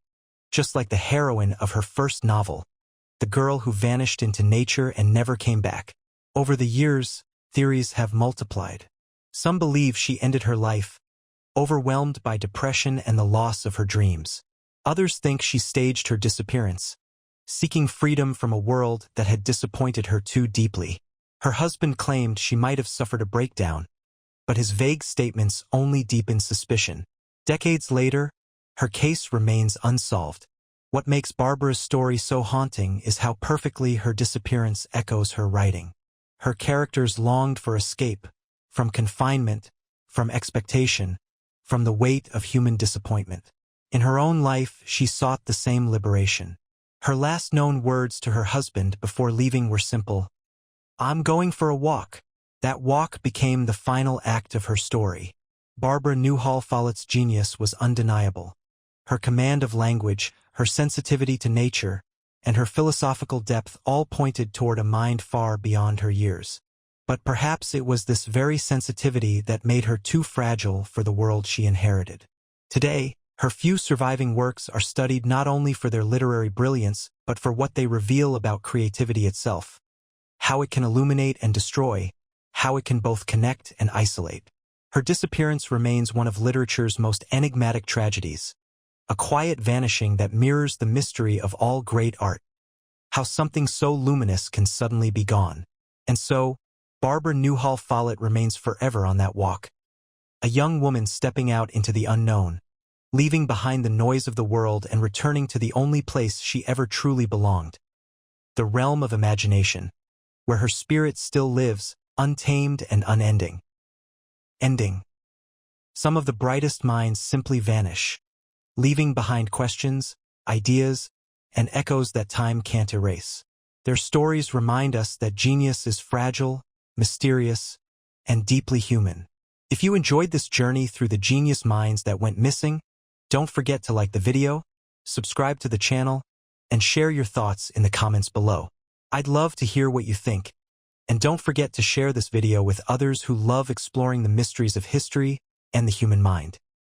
just like the heroine of her first novel, the girl who vanished into nature and never came back. Over the years, theories have multiplied. Some believe she ended her life, overwhelmed by depression and the loss of her dreams. Others think she staged her disappearance, seeking freedom from a world that had disappointed her too deeply. Her husband claimed she might have suffered a breakdown, but his vague statements only deepened suspicion. Decades later, her case remains unsolved. What makes Barbara's story so haunting is how perfectly her disappearance echoes her writing. Her characters longed for escape, from confinement, from expectation, from the weight of human disappointment. In her own life, she sought the same liberation. Her last known words to her husband before leaving were simple, "I'm going for a walk." That walk became the final act of her story. Barbara Newhall Follett's genius was undeniable. Her command of language, her sensitivity to nature, and her philosophical depth all pointed toward a mind far beyond her years. But perhaps it was this very sensitivity that made her too fragile for the world she inherited. Today, her few surviving works are studied not only for their literary brilliance, but for what they reveal about creativity itself. How it can illuminate and destroy, how it can both connect and isolate. Her disappearance remains one of literature's most enigmatic tragedies, a quiet vanishing that mirrors the mystery of all great art. How something so luminous can suddenly be gone. And so, Barbara Newhall Follett remains forever on that walk. A young woman stepping out into the unknown, leaving behind the noise of the world and returning to the only place she ever truly belonged, the realm of imagination, where her spirit still lives, untamed and unending. Ending. Some of the brightest minds simply vanish, leaving behind questions, ideas, and echoes that time can't erase. Their stories remind us that genius is fragile, mysterious, and deeply human. If you enjoyed this journey through the genius minds that went missing, don't forget to like the video, subscribe to the channel, and share your thoughts in the comments below. I'd love to hear what you think. And don't forget to share this video with others who love exploring the mysteries of history and the human mind.